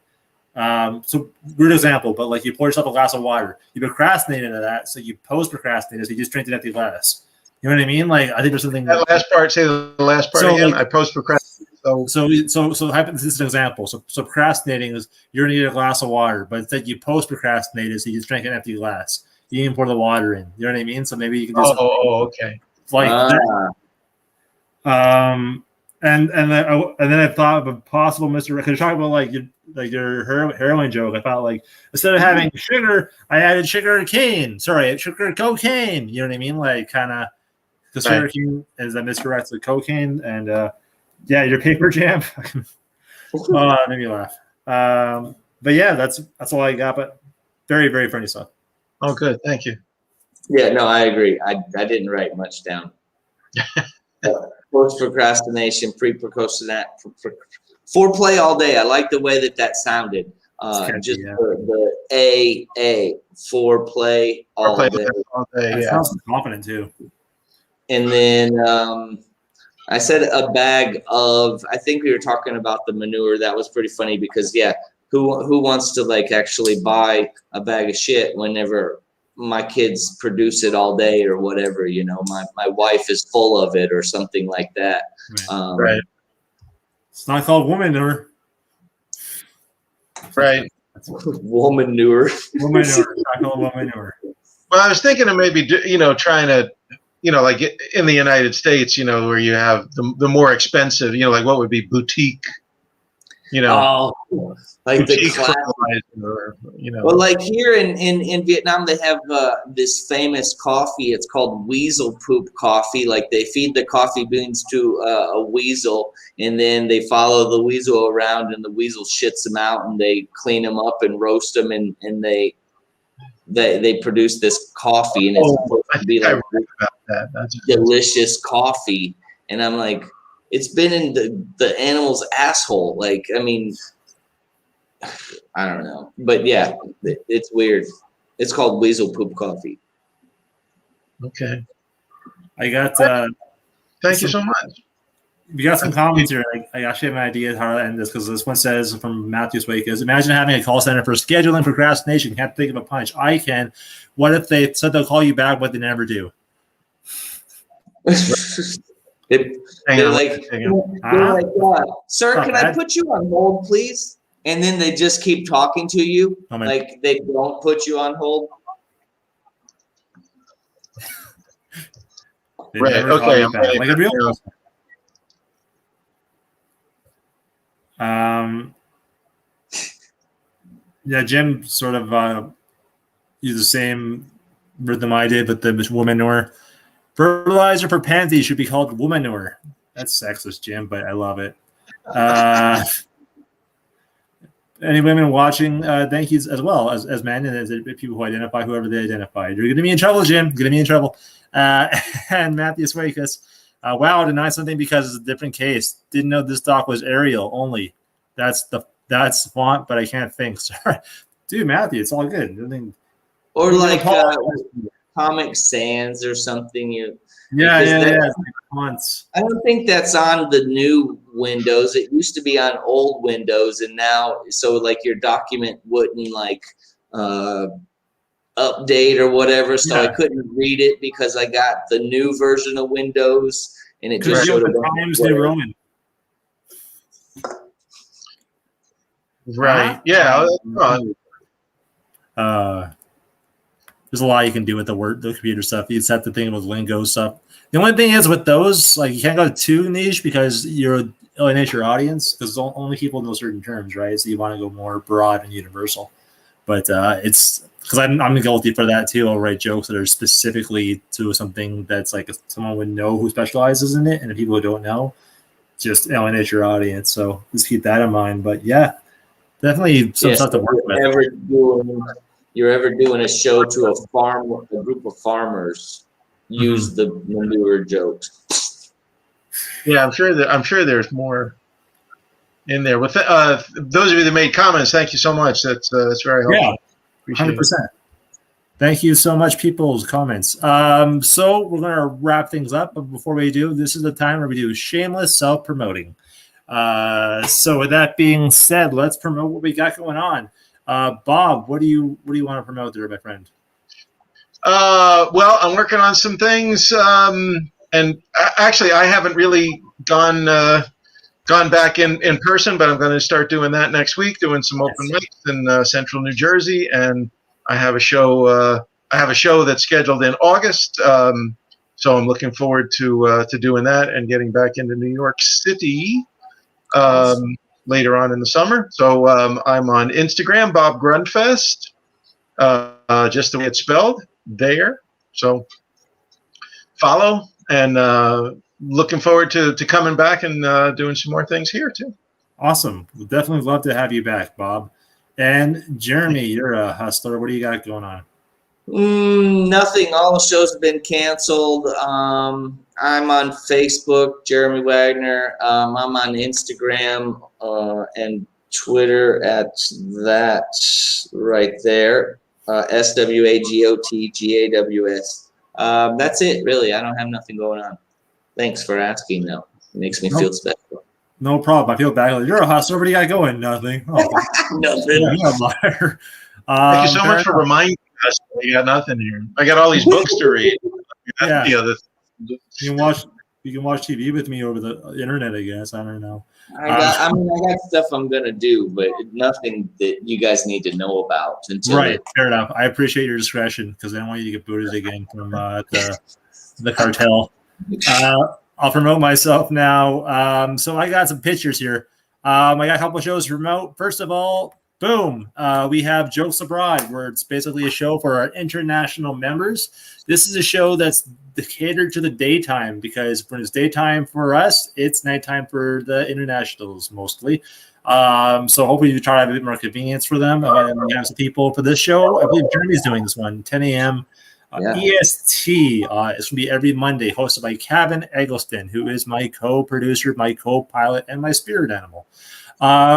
so weird example, but like you pour yourself a glass of water, you procrastinated into that, so you post-procrastinated, so you just drink an empty glass. You know what I mean? Like, I think there's something. That last part. Say the last part So, again. like, I post procrastinate. So this is an example. So procrastinating is you're gonna need a glass of water, but instead you post-procrastinated, so you just drank an empty glass. You didn't pour the water in. You know what I mean? So maybe you can do something okay. like that. And then I thought of a possible misdirect. Because you're talking about like your heroin joke. I thought like instead of having sugar, I added sugar cocaine. You know what I mean? Like kind of because sugar cane is a misdirect to cocaine. And yeah, your paper jam. Made me laugh. But yeah, that's all I got. But very, very funny stuff. Oh, good. Thank you. Yeah, no, I agree. I didn't write much down. Post procrastination, pre-procrastinate, foreplay all day. I like the way that sounded. Just the foreplay all day. That sounds confident too. And then I said a bag of. I think we were talking about the manure. That was pretty funny because who wants to like actually buy a bag of shit whenever my kids produce it all day or whatever, you know, my wife is full of it or something like that. Right. It's not called womanure. Right. Womanure. Womanure. Not called womanure. Well, I was thinking of maybe, trying to, like in the United States, where you have the more expensive, like what would be boutique, like boutique the fertilizer, Well, like here in Vietnam, they have this famous coffee. It's called weasel poop coffee. Like they feed the coffee beans to a weasel, and then they follow the weasel around, and the weasel shits them out, and they clean them up and roast them, and they produce this coffee, and it's supposed to be like That's delicious coffee. And I'm like, it's been in the animal's asshole. Like, I mean, I don't know, but yeah, it's weird. It's called weasel poop coffee. Okay. I got. Thank you so much. We got some comments here. I actually have an idea how to end this because this one says from Matthew Swakes, imagine having a call center for scheduling procrastination. Can't think of a punch. I can. What if they said they'll call you back, but they never do? They're like, sir, can I put you on hold, please? And then they just keep talking to you. Like they don't put you on hold. Right. Okay. Like a real person. Yeah, Jim sort of used the same rhythm I did, but the womanure. Fertilizer for pansies should be called womanure. That's sexist, Jim, but I love it. Any women watching, thank you as well as men and as people who identify whoever they identify. You're going to be in trouble, Jim. You're going to be in trouble. And Matthew Swakes, wow, denied something because it's a different case. Didn't know this doc was Arial only. That's font, but I can't think. Sorry, dude, Matthew, it's all good. Or like Comic Sans or something. Yeah. Fonts. I don't think that's on the new Windows. It used to be on old Windows, and now so like your document wouldn't like update or whatever. So I couldn't read it because I got the new version of Windows, and it just showed the Times New Roman. Right. Yeah. There's a lot you can do with the computer stuff. You just have to think with lingo stuff. The only thing is with those, like you can't go too niche because you're alienate your audience because only people know certain terms, right? So you want to go more broad and universal. But it's because I'm guilty for that too. I'll write jokes that are specifically to something that's like someone would know who specializes in it, and the people who don't know just alienate your audience. So just keep that in mind. But yeah, definitely some stuff to work with. You're ever doing a show to a group of farmers, use the manure jokes. Yeah, I'm sure there's more in there. With those of you that made comments, thank you so much. That's very helpful. Yeah, 100%. Thank you so much, people's comments. So we're going to wrap things up. But before we do, this is the time where we do shameless self-promoting. So with that being said, let's promote what we got going on. Bob, what do you want to promote there, my friend? Well, I'm working on some things, and actually, I haven't really gone back in person, but I'm going to start doing that next week. Doing some open mics in Central New Jersey, and I have a show. That's scheduled in August. So I'm looking forward to doing that and getting back into New York City. Later on in the summer. So I'm on Instagram, Bob Grundfest, just the way it's spelled there. So follow, and looking forward to coming back and doing some more things here too. Awesome. We'll definitely love to have you back, Bob. And Jeremy, you're a hustler. What do you got going on? Nothing. All the shows have been canceled. I'm on Facebook, Jeremy Wagner. I'm on Instagram and Twitter at that right there. SWAGOTGAWS. That's it, really. I don't have nothing going on. Thanks for asking, though. It makes me feel special. No problem. I feel bad. You're a hustler. What do you got going? Nothing. Oh, nothing. You're a liar. Thank you so much for reminding us. You got nothing here. I got all these books to read. Yeah. You can watch TV with me over the internet, I guess. I don't know. I got stuff I'm gonna do, but nothing that you guys need to know about until right. Fair enough. I appreciate your discretion because I don't want you to get booted again from the cartel. I'll promote myself now. So I got some pictures here. I got a couple of shows to promote. First of all, boom, we have Jokes Abroad, where it's basically a show for our international members. This is a show that's catered to the daytime because when it's daytime for us, it's nighttime for the internationals mostly. So hopefully you try to have a bit more convenience for them. And we have some people for this show. I believe Jeremy's doing this one, 10 a.m. EST. It's going to be every Monday, hosted by Kevin Eggleston, who is my co-producer, my co-pilot, and my spirit animal.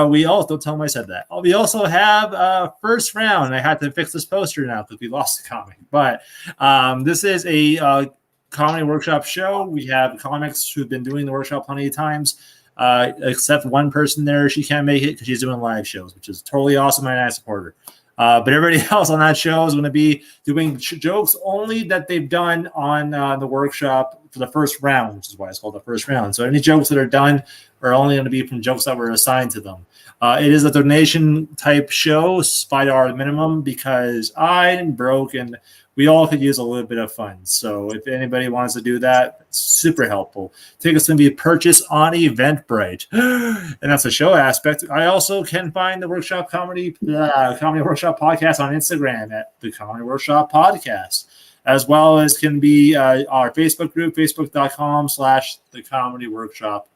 We also, don't tell him I said that. We also have First Round. I had to fix this poster now because we lost the comic. But this is a comedy workshop show. We have comics who've been doing the workshop plenty of times, except one person there. She can't make it because she's doing live shows, which is totally awesome, and I support her. But everybody else on that show is going to be doing jokes only that they've done on the workshop for the first round, which is why it's called the first round. So any jokes that are done are only going to be from jokes that were assigned to them. It is a donation type show, $5 minimum, because I'm broke and we all could use a little bit of funds. So if anybody wants to do that, it's super helpful. Tickets can be purchased on Eventbrite. And that's the show aspect. I also can find the Workshop Comedy Workshop Podcast on Instagram at the Comedy Workshop Podcast, as well as can be our Facebook group, facebook.com/the Comedy Workshop.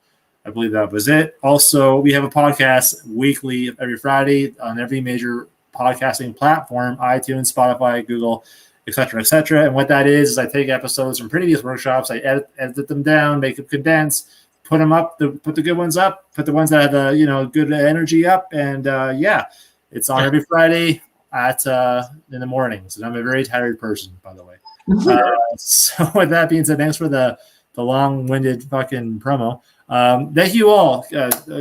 I believe that was it. Also, we have a podcast weekly every Friday on every major podcasting platform, iTunes, Spotify, Google, etc., etc. And what that is I take episodes from previous workshops, I edit them down, make them condensed, put them up, put the good ones up, put the ones that have good energy up, and it's on every Friday at in the mornings. And I'm a very tired person, by the way. So with that being said, thanks for the long-winded fucking promo. Thank you all,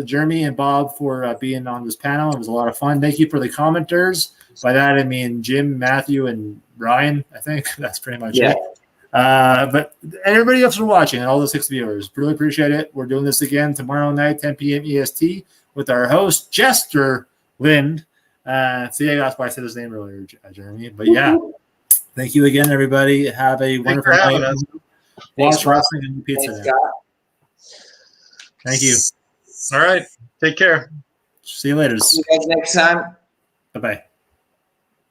Jeremy and Bob, for being on this panel. It was a lot of fun. Thank you for the commenters. By that, I mean Jim, Matthew, and Ryan. I think that's pretty much it. But everybody else for watching and all the 6 viewers, really appreciate it. We're doing this again tomorrow night, 10 p.m. EST, with our host, Jester Lind. See, that's why I said his name earlier, Jeremy. But yeah, thank you again, everybody. Have a wonderful night. Watch wrestling and pizza. Thank you. All right. Take care. See you later. See you guys next time. Bye-bye.